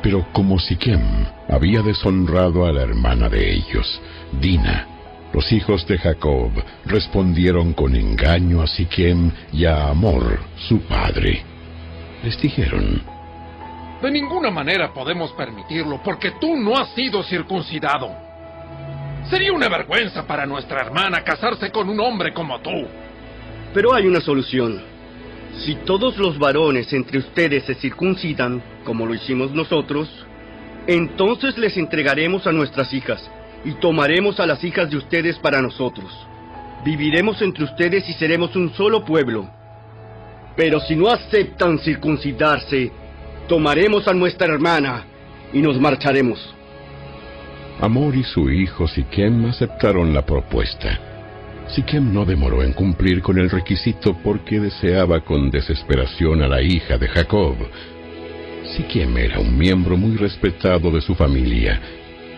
Pero como Siquem había deshonrado a la hermana de ellos, Dina, los hijos de Jacob respondieron con engaño a Siquem y a Hamor, su padre. Les dijeron: de ninguna manera podemos permitirlo, porque tú no has sido circuncidado. Sería una vergüenza para nuestra hermana casarse con un hombre como tú. Pero hay una solución. Si todos los varones entre ustedes se circuncidan, como lo hicimos nosotros, entonces les entregaremos a nuestras hijas, y tomaremos a las hijas de ustedes para nosotros. Viviremos entre ustedes y seremos un solo pueblo. Pero si no aceptan circuncidarse, tomaremos a nuestra hermana y nos marcharemos. Hamor y su hijo Siquem aceptaron la propuesta. Siquem no demoró en cumplir con el requisito porque deseaba con desesperación a la hija de Jacob. Siquem era un miembro muy respetado de su familia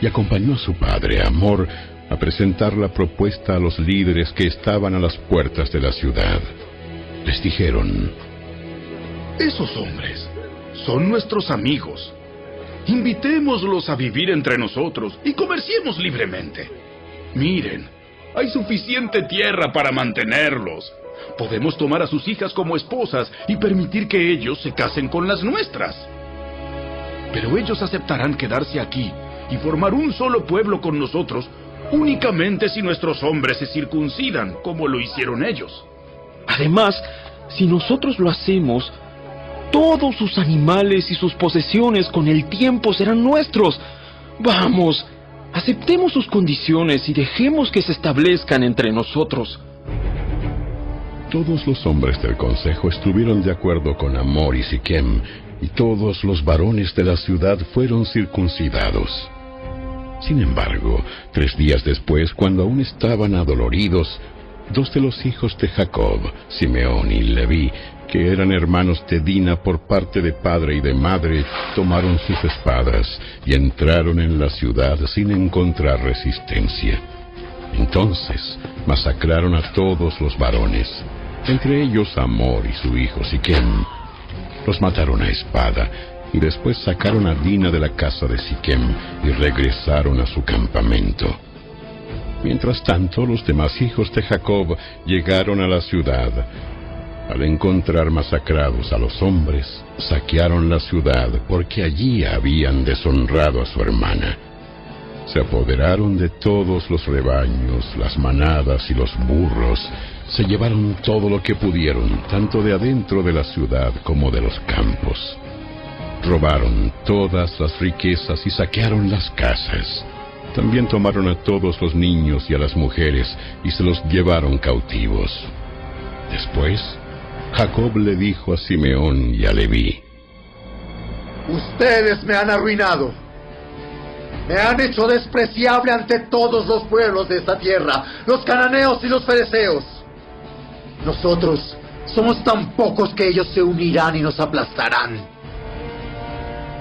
y acompañó a su padre, Hamor, a presentar la propuesta a los líderes que estaban a las puertas de la ciudad. Les dijeron: esos hombres son nuestros amigos. Invitémoslos a vivir entre nosotros y comerciemos libremente. Miren, hay suficiente tierra para mantenerlos. Podemos tomar a sus hijas como esposas y permitir que ellos se casen con las nuestras. Pero ellos aceptarán quedarse aquí y formar un solo pueblo con nosotros únicamente si nuestros hombres se circuncidan, como lo hicieron ellos. Además, si nosotros lo hacemos, todos sus animales y sus posesiones con el tiempo serán nuestros. Vamos, aceptemos sus condiciones y dejemos que se establezcan entre nosotros. Todos los hombres del consejo estuvieron de acuerdo con Hamor y Siquem, y todos los varones de la ciudad fueron circuncidados. Sin embargo, 3 días después, cuando aún estaban adoloridos, 2 de los hijos de Jacob, Simeón y Leví, que eran hermanos de Dina por parte de padre y de madre, tomaron sus espadas y entraron en la ciudad sin encontrar resistencia. Entonces masacraron a todos los varones, entre ellos Hamor y su hijo Siquem. Los mataron a espada, y después sacaron a Dina de la casa de Siquem y regresaron a su campamento. Mientras tanto, los demás hijos de Jacob llegaron a la ciudad. Al encontrar masacrados a los hombres, saquearon la ciudad porque allí habían deshonrado a su hermana. Se apoderaron de todos los rebaños, las manadas y los burros. Se llevaron todo lo que pudieron, tanto de adentro de la ciudad como de los campos. Robaron todas las riquezas y saquearon las casas. También tomaron a todos los niños y a las mujeres y se los llevaron cautivos. Después, Jacob le dijo a Simeón y a Leví: Ustedes me han arruinado. Me han hecho despreciable ante todos los pueblos de esta tierra, los cananeos y los fereceos. Nosotros somos tan pocos que ellos se unirán y nos aplastarán.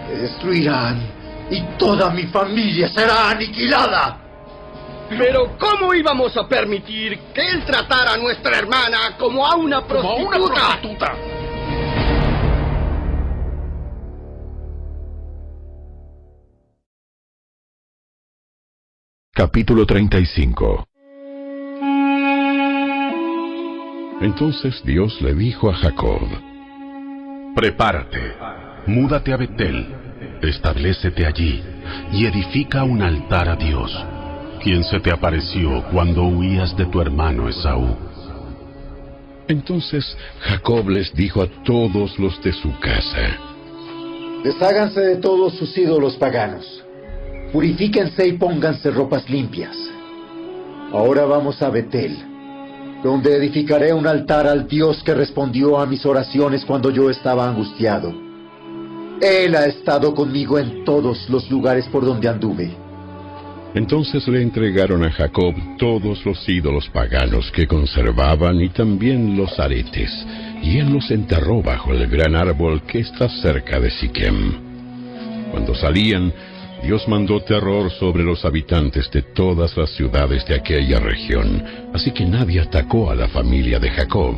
Me destruirán y toda mi familia será aniquilada. Pero ¿cómo íbamos a permitir que él tratara a nuestra hermana como a una prostituta? Capítulo 35. Entonces Dios le dijo a Jacob: Prepárate, múdate a Betel, establécete allí y edifica un altar a Dios, quien se te apareció cuando huías de tu hermano Esaú. Entonces Jacob les dijo a todos los de su casa: Desháganse de todos sus ídolos paganos. Purifíquense y pónganse ropas limpias. Ahora vamos a Betel, donde edificaré un altar al Dios que respondió a mis oraciones cuando yo estaba angustiado. Él ha estado conmigo en todos los lugares por donde anduve. Entonces le entregaron a Jacob todos los ídolos paganos que conservaban y también los aretes, y él los enterró bajo el gran árbol que está cerca de Siquem. Cuando salían, Dios mandó terror sobre los habitantes de todas las ciudades de aquella región, así que nadie atacó a la familia de Jacob.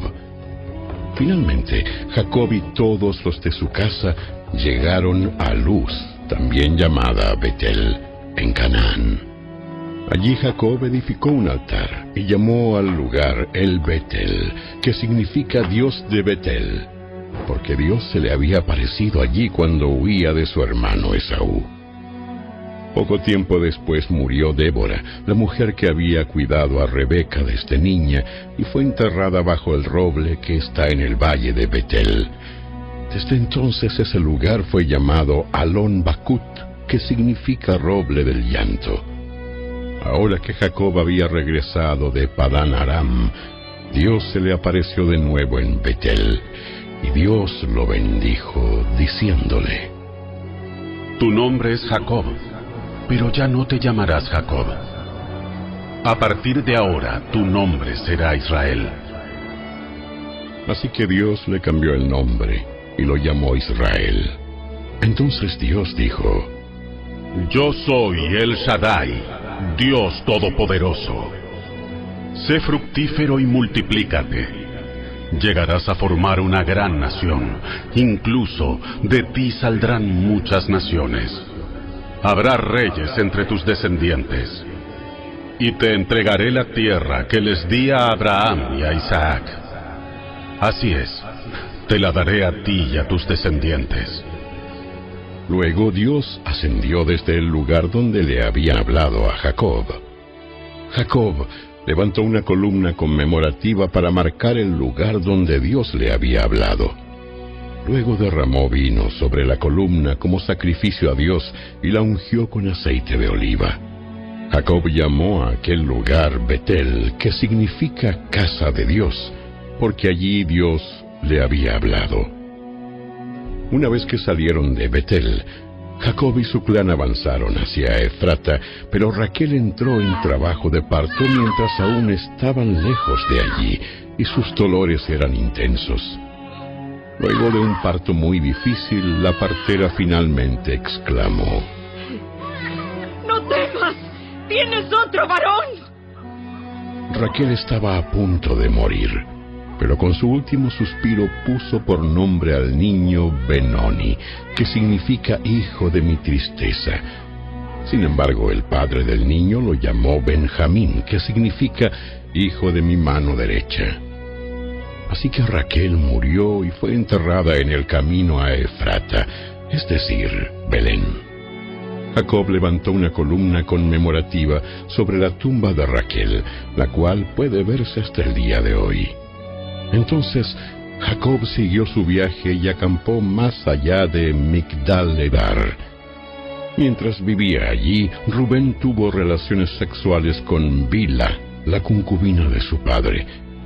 Finalmente, Jacob y todos los de su casa llegaron a Luz, también llamada Betel, en Canaán. Allí Jacob edificó un altar y llamó al lugar El Betel, que significa Dios de Betel, porque Dios se le había aparecido allí cuando huía de su hermano Esaú. Poco tiempo después murió Débora, la mujer que había cuidado a Rebeca desde niña, y fue enterrada bajo el roble que está en el valle de Betel. Desde entonces ese lugar fue llamado Alon Bakut, que significa roble del llanto. Ahora que Jacob había regresado de Padán Aram, Dios se le apareció de nuevo en Betel, y Dios lo bendijo, diciéndole: Tu nombre es Jacob, pero ya no te llamarás Jacob. A partir de ahora, tu nombre será Israel. Así que Dios le cambió el nombre y lo llamó Israel. Entonces Dios dijo: Yo soy El Shaddai, Dios Todopoderoso. Sé fructífero y multiplícate. Llegarás a formar una gran nación. Incluso de ti saldrán muchas naciones. Habrá reyes entre tus descendientes. Y te entregaré la tierra que les di a Abraham y a Isaac. Así es. Te la daré a ti y a tus descendientes. Luego Dios ascendió desde el lugar donde le había hablado a Jacob. Jacob levantó una columna conmemorativa para marcar el lugar donde Dios le había hablado. Luego derramó vino sobre la columna como sacrificio a Dios y la ungió con aceite de oliva. Jacob llamó a aquel lugar Betel, que significa casa de Dios, porque allí Dios le había hablado. Una vez que salieron de Betel, Jacob y su clan avanzaron hacia Efrata, pero Raquel entró en trabajo de parto mientras aún estaban lejos de allí, y sus dolores eran intensos. Luego de un parto muy difícil, la partera finalmente exclamó: ¡No temas! ¡Tienes otro varón! Raquel estaba a punto de morir, pero con su último suspiro puso por nombre al niño Benoni, que significa hijo de mi tristeza. Sin embargo, el padre del niño lo llamó Benjamín, que significa hijo de mi mano derecha. Así que Raquel murió y fue enterrada en el camino a Efrata, es decir, Belén. Jacob levantó una columna conmemorativa sobre la tumba de Raquel, la cual puede verse hasta el día de hoy. Entonces Jacob siguió su viaje y acampó más allá de Migdal-Edar. Mientras vivía allí, Rubén tuvo relaciones sexuales con Bila, la concubina de su padre,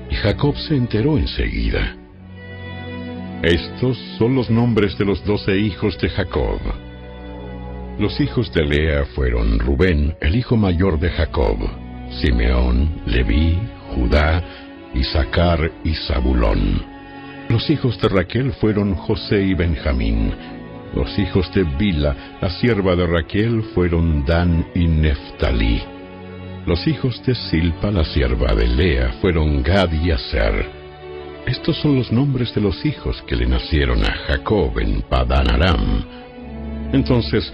y Jacob se enteró enseguida. Estos son los nombres de los 12 hijos de Jacob. Los hijos de Lea fueron Rubén, el hijo mayor de Jacob, Simeón, Leví, Judá, Isaacar y Zabulón. Los hijos de Raquel fueron José y Benjamín. Los hijos de Bila, la sierva de Raquel, fueron Dan y Neftalí. Los hijos de Silpa, la sierva de Lea, fueron Gad y Aser. Estos son los nombres de los hijos que le nacieron a Jacob en Padán Aram. Entonces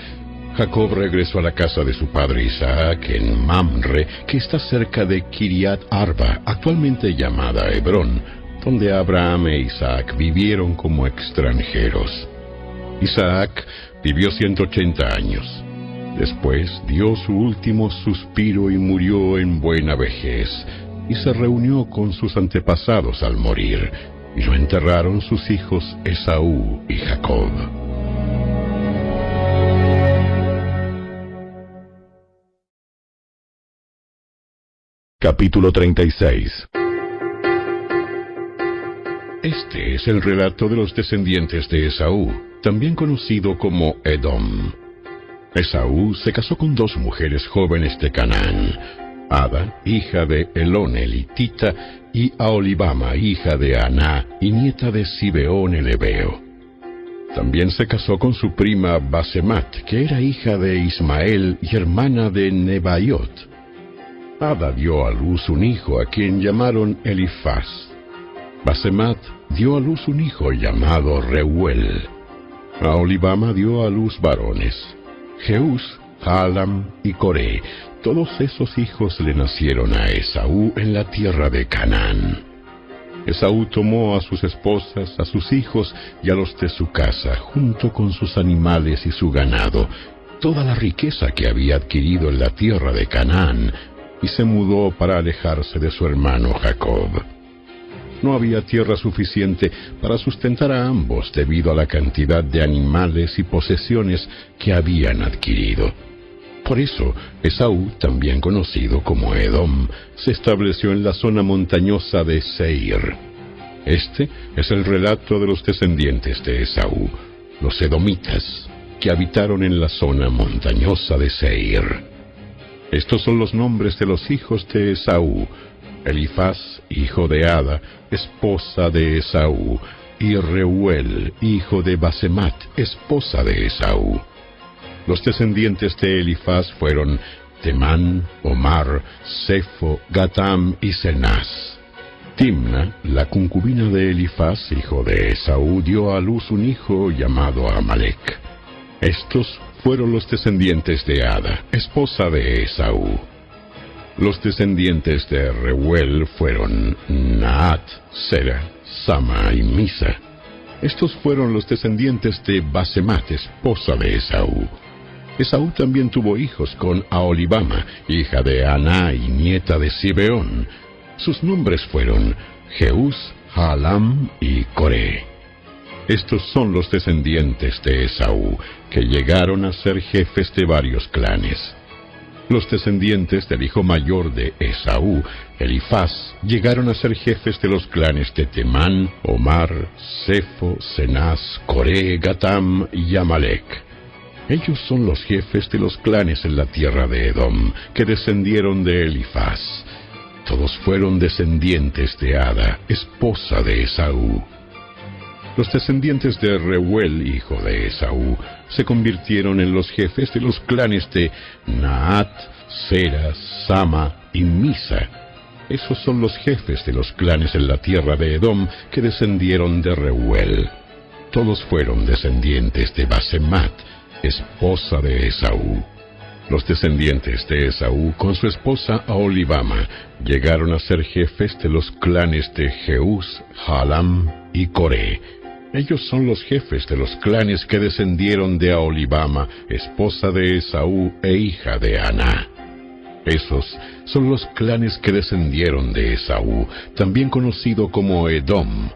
Jacob regresó a la casa de su padre Isaac en Mamre, que está cerca de Kiriat Arba, actualmente llamada Hebrón, donde Abraham e Isaac vivieron como extranjeros. Isaac vivió 180 años. Después dio su último suspiro y murió en buena vejez, y se reunió con sus antepasados al morir, y lo enterraron sus hijos Esaú y Jacob. Capítulo 36. Este es el relato de los descendientes de Esaú, también conocido como Edom. Esaú se casó con 2 mujeres jóvenes de Canaán, Ada, hija de Elón elitita, y Aholibama, hija de Aná y nieta de Sibeón el Hebeo. También se casó con su prima Basemat, que era hija de Ismael y hermana de Nebaiot. Ada dio a luz un hijo a quien llamaron Elifaz. Basemat dio a luz un hijo llamado Reuel. Aholibama dio a luz varones, Jeús, Jalam y Coré. Todos esos hijos le nacieron a Esaú en la tierra de Canaán. Esaú tomó a sus esposas, a sus hijos y a los de su casa, junto con sus animales y su ganado, toda la riqueza que había adquirido en la tierra de Canaán, y se mudó para alejarse de su hermano Jacob. No había tierra suficiente para sustentar a ambos debido a la cantidad de animales y posesiones que habían adquirido. Por eso, Esaú, también conocido como Edom, se estableció en la zona montañosa de Seir. Este es el relato de los descendientes de Esaú, los edomitas, que habitaron en la zona montañosa de Seir. Estos son los nombres de los hijos de Esaú: Elifaz, hijo de Ada, esposa de Esaú, y Reuel, hijo de Basemat, esposa de Esaú. Los descendientes de Elifaz fueron Temán, Omar, Sefo, Gatam y Cenaz. Timna, la concubina de Elifaz, hijo de Esaú, dio a luz un hijo llamado Amalek. Estos fueron los descendientes de Ada, esposa de Esaú. Los descendientes de Reuel fueron Naat, Sera, Sama y Misa. Estos fueron los descendientes de Basemat, esposa de Esaú. Esaú también tuvo hijos con Aholibama, hija de Aná y nieta de Sibeón. Sus nombres fueron Jeús, Jaalam y Coré. Estos son los descendientes de Esaú, que llegaron a ser jefes de varios clanes. Los descendientes del hijo mayor de Esaú, Elifaz, llegaron a ser jefes de los clanes de Temán, Omar, Sefo, Cenaz, Coré, Gatam y Amalek. Ellos son los jefes de los clanes en la tierra de Edom, que descendieron de Elifaz. Todos fueron descendientes de Ada, esposa de Esaú. Los descendientes de Reuel, hijo de Esaú, se convirtieron en los jefes de los clanes de Naat, Sera, Sama y Misa. Esos son los jefes de los clanes en la tierra de Edom que descendieron de Reuel. Todos fueron descendientes de Basemat, esposa de Esaú. Los descendientes de Esaú con su esposa Aholibama llegaron a ser jefes de los clanes de Jeús, Jaalam y Coré. Ellos son los jefes de los clanes que descendieron de Aholibama, esposa de Esaú e hija de Aná. Esos son los clanes que descendieron de Esaú, también conocido como Edom,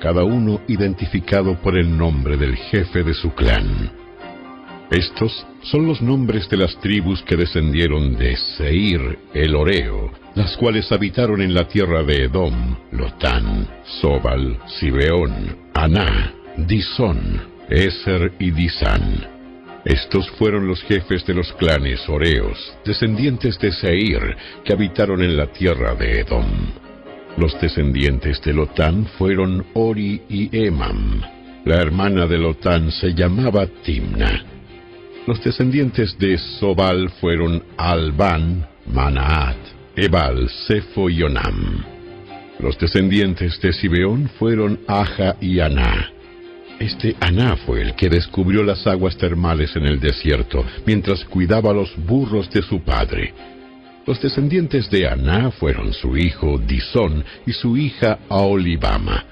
cada uno identificado por el nombre del jefe de su clan. Estos son los nombres de las tribus que descendieron de Seir, el Oreo, las cuales habitaron en la tierra de Edom: Lotán, Sobal, Sibeón, Aná, Disón, Eser y Disán. Estos fueron los jefes de los clanes Oreos, descendientes de Seir, que habitaron en la tierra de Edom. Los descendientes de Lotán fueron Ori y Emam. La hermana de Lotán se llamaba Timna. Los descendientes de Sobal fueron Alban, Manaat, Ebal, Sefo y Onam. Los descendientes de Sibeón fueron Aja y Aná. Este Aná fue el que descubrió las aguas termales en el desierto, mientras cuidaba los burros de su padre. Los descendientes de Aná fueron su hijo Disón y su hija Aholibama.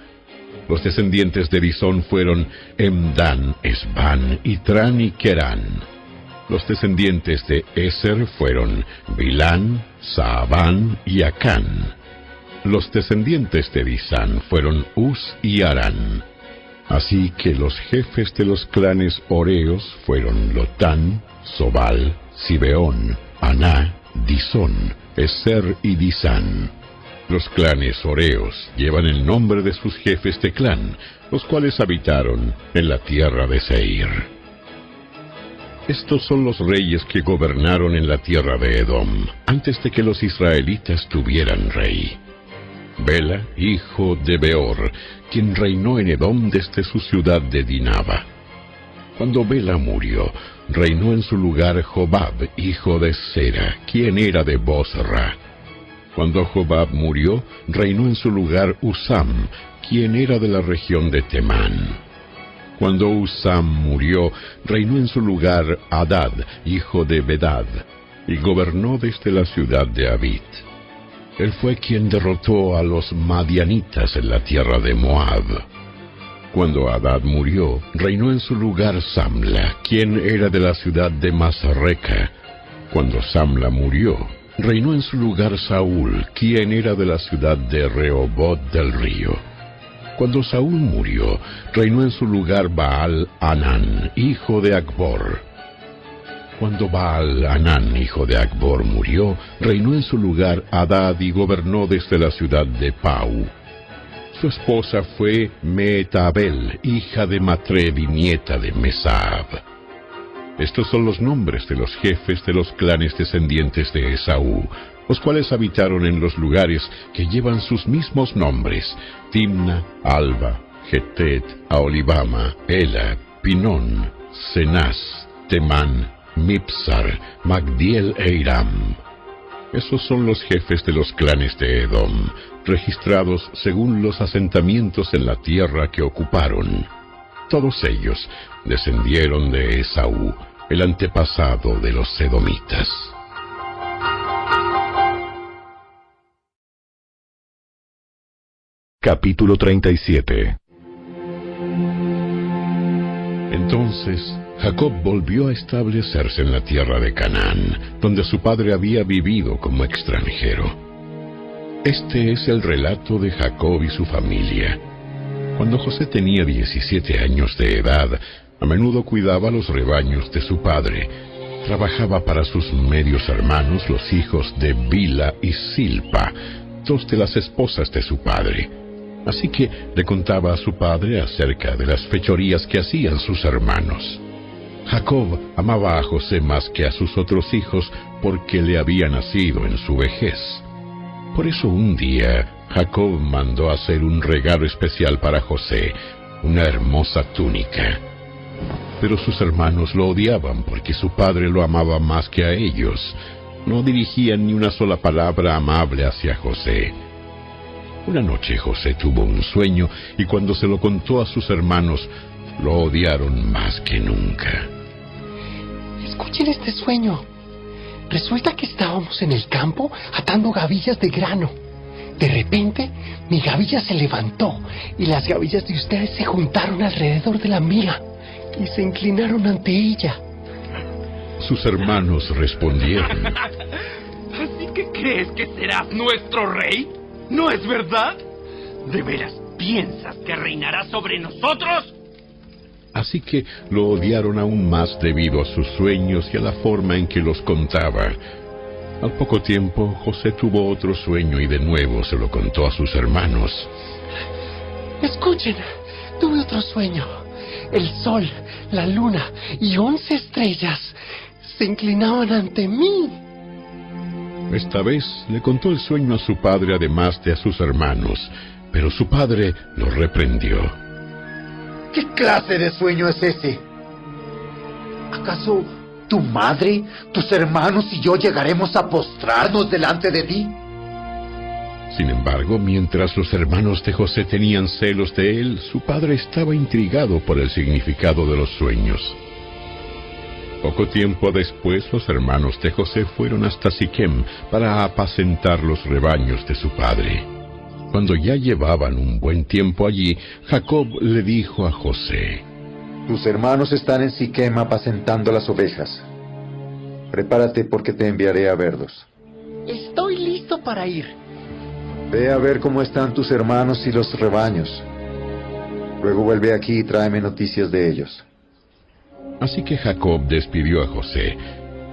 Los descendientes de Disón fueron Emdan, Esban, Itran y Kerán. Los descendientes de Eser fueron Bilán, Saabán y Acán. Los descendientes de Disán fueron Uz y Arán. Así que los jefes de los clanes Oreos fueron Lotán, Sobal, Sibeón, Aná, Disón, Eser y Disán. Los clanes Oreos llevan el nombre de sus jefes de clan, los cuales habitaron en la tierra de Seir. Estos son los reyes que gobernaron en la tierra de Edom, antes de que los israelitas tuvieran rey. Bela, hijo de Beor, quien reinó en Edom desde su ciudad de Dinaba. Cuando Bela murió, reinó en su lugar Jobab, hijo de Sera, quien era de Bosra. Cuando Jobab murió, reinó en su lugar Usam, quien era de la región de Temán. Cuando Usam murió, reinó en su lugar Hadad, hijo de Bedad, y gobernó desde la ciudad de Avit. Él fue quien derrotó a los madianitas en la tierra de Moab. Cuando Hadad murió, reinó en su lugar Samla, quien era de la ciudad de Masreca. Cuando Samla murió, reinó en su lugar Saúl, quien era de la ciudad de Rehoboth del río. Cuando Saúl murió, reinó en su lugar Baal Hanán, hijo de Acbor. Cuando Baal Hanán, hijo de Acbor, murió, reinó en su lugar Hadad y gobernó desde la ciudad de Pau. Su esposa fue Mehetabel, hija de Matred y nieta de Mesab. Estos son los nombres de los jefes de los clanes descendientes de Esaú, los cuales habitaron en los lugares que llevan sus mismos nombres: Timna, Alba, Getet, Aholibama, Ela, Pinón, Cenaz, Temán, Mipsar, Magdiel e Iram. Esos son los jefes de los clanes de Edom, registrados según los asentamientos en la tierra que ocuparon. Todos ellos descendieron de Esaú, el antepasado de los edomitas. Capítulo 37. Entonces Jacob volvió a establecerse en la tierra de Canaán, donde su padre había vivido como extranjero. Este es el relato de Jacob y su familia. Cuando José tenía 17 años de edad, a menudo cuidaba los rebaños de su padre. Trabajaba para sus medios hermanos, los hijos de Bila y Silpa, dos de las esposas de su padre. Así que le contaba a su padre acerca de las fechorías que hacían sus hermanos. Jacob amaba a José más que a sus otros hijos porque le había nacido en su vejez. Por eso un día Jacob mandó hacer un regalo especial para José, una hermosa túnica. Pero sus hermanos lo odiaban porque su padre lo amaba más que a ellos. No dirigían ni una sola palabra amable hacia José. Una noche José tuvo un sueño y cuando se lo contó a sus hermanos, lo odiaron más que nunca. Escuchen este sueño. Resulta que estábamos en el campo atando gavillas de grano. De repente, mi gavilla se levantó y las gavillas de ustedes se juntaron alrededor de la mía y se inclinaron ante ella. Sus hermanos respondieron: ¿Así que crees que serás nuestro rey? ¿No es verdad? ¿De veras piensas que reinarás sobre nosotros? Así que lo odiaron aún más debido a sus sueños y a la forma en que los contaba. Al poco tiempo, José tuvo otro sueño y de nuevo se lo contó a sus hermanos. Escuchen, tuve otro sueño. El sol, la luna y 11 estrellas se inclinaban ante mí. Esta vez le contó el sueño a su padre además de a sus hermanos, pero su padre lo reprendió. ¿Qué clase de sueño es ese? ¿Acaso tu madre, tus hermanos y yo llegaremos a postrarnos delante de ti? Sin embargo, mientras los hermanos de José tenían celos de él, su padre estaba intrigado por el significado de los sueños. Poco tiempo después, los hermanos de José fueron hasta Siquem para apacentar los rebaños de su padre. Cuando ya llevaban un buen tiempo allí, Jacob le dijo a José: Tus hermanos están en Siquem apacentando las ovejas. Prepárate porque te enviaré a verlos. Estoy listo para ir. Ve a ver cómo están tus hermanos y los rebaños. Luego vuelve aquí y tráeme noticias de ellos. Así que Jacob despidió a José,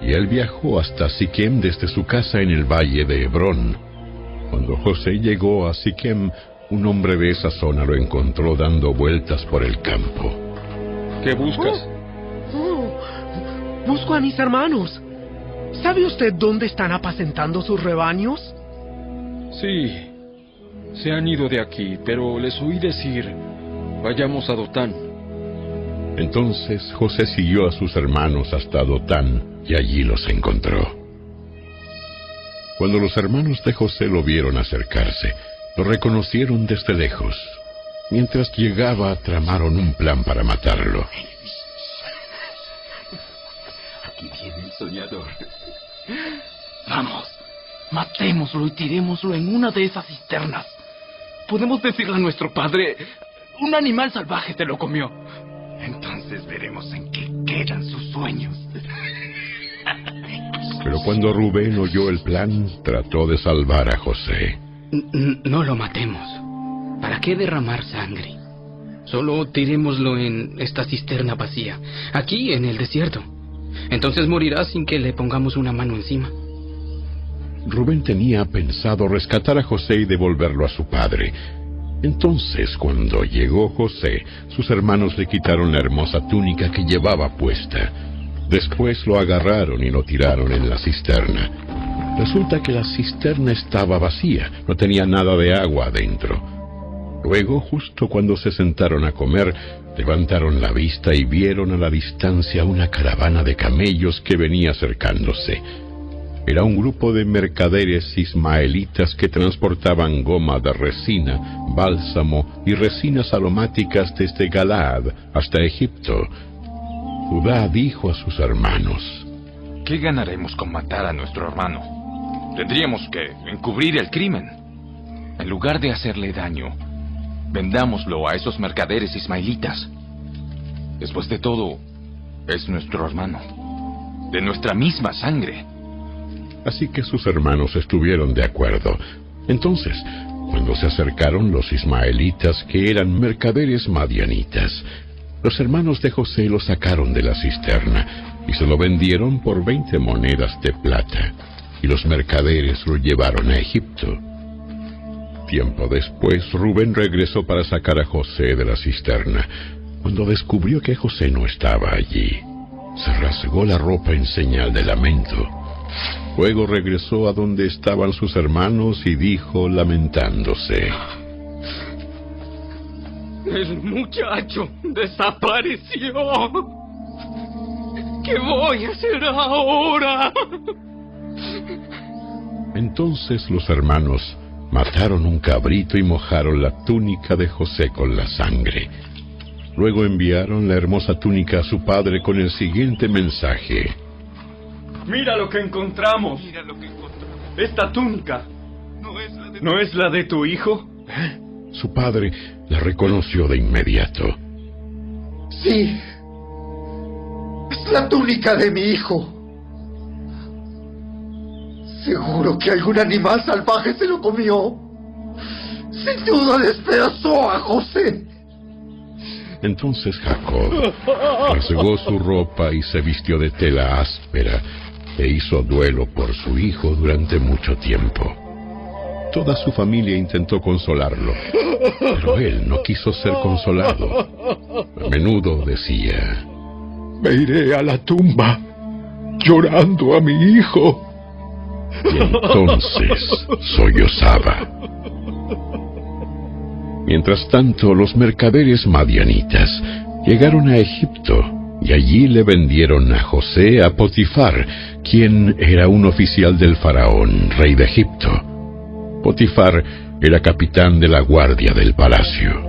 y él viajó hasta Siquem desde su casa en el valle de Hebrón. Cuando José llegó a Siquem, un hombre de esa zona lo encontró dando vueltas por el campo. ¿Qué buscas? Busco a mis hermanos. ¿Sabe usted dónde están apacentando sus rebaños? Sí, se han ido de aquí, pero les oí decir: vayamos a Dotán. Entonces José siguió a sus hermanos hasta Dotán y allí los encontró. Cuando los hermanos de José lo vieron acercarse, lo reconocieron desde lejos. Mientras llegaba, tramaron un plan para matarlo. Aquí viene el soñador. Vamos, matémoslo y tirémoslo en una de esas cisternas. Podemos decirle a nuestro padre: un animal salvaje se lo comió. Entonces veremos en qué quedan sus sueños. Pero cuando Rubén oyó el plan, trató de salvar a José. No lo matemos. ¿Para qué derramar sangre? Solo tirémoslo en esta cisterna vacía, aquí en el desierto. Entonces morirá sin que le pongamos una mano encima. Rubén tenía pensado rescatar a José y devolverlo a su padre. Entonces, cuando llegó José, sus hermanos le quitaron la hermosa túnica que llevaba puesta. Después lo agarraron y lo tiraron en la cisterna. Resulta que la cisterna estaba vacía, no tenía nada de agua adentro. Luego, justo cuando se sentaron a comer, levantaron la vista y vieron a la distancia una caravana de camellos que venía acercándose. Era un grupo de mercaderes ismaelitas que transportaban goma de resina, bálsamo y resinas aromáticas desde Galaad hasta Egipto. Judá dijo a sus hermanos: ¿Qué ganaremos con matar a nuestro hermano? Tendríamos que encubrir el crimen. En lugar de hacerle daño, Vendámoslo a esos mercaderes ismaelitas. Después de todo, es nuestro hermano, de nuestra misma sangre. Así que sus hermanos estuvieron de acuerdo. Entonces, cuando se acercaron los ismaelitas, que eran mercaderes madianitas, los hermanos de José lo sacaron de la cisterna y se lo vendieron por 20 monedas de plata, y los mercaderes lo llevaron a Egipto. Tiempo después, Rubén regresó para sacar a José de la cisterna. Cuando descubrió que José no estaba allí, se rasgó la ropa en señal de lamento. Luego regresó a donde estaban sus hermanos y dijo, lamentándose: El muchacho desapareció. ¿Qué voy a hacer ahora? Entonces los hermanos mataron un cabrito y mojaron la túnica de José con la sangre. Luego enviaron la hermosa túnica a su padre con el siguiente mensaje: Mira lo que encontramos. Esta túnica ¿no es la de tu hijo? Su padre la reconoció de inmediato. Sí, es la túnica de mi hijo. Seguro que algún animal salvaje se lo comió. Sin duda despedazó a José. Entonces Jacob rasgó su ropa y se vistió de tela áspera e hizo duelo por su hijo durante mucho tiempo. Toda su familia intentó consolarlo, pero él no quiso ser consolado. A menudo decía: Me iré a la tumba llorando a mi hijo. Y entonces sollozaba. Mientras tanto, los mercaderes madianitas llegaron a Egipto y allí le vendieron a José a Potifar, quien era un oficial del faraón, rey de Egipto. Potifar era capitán de la guardia del palacio.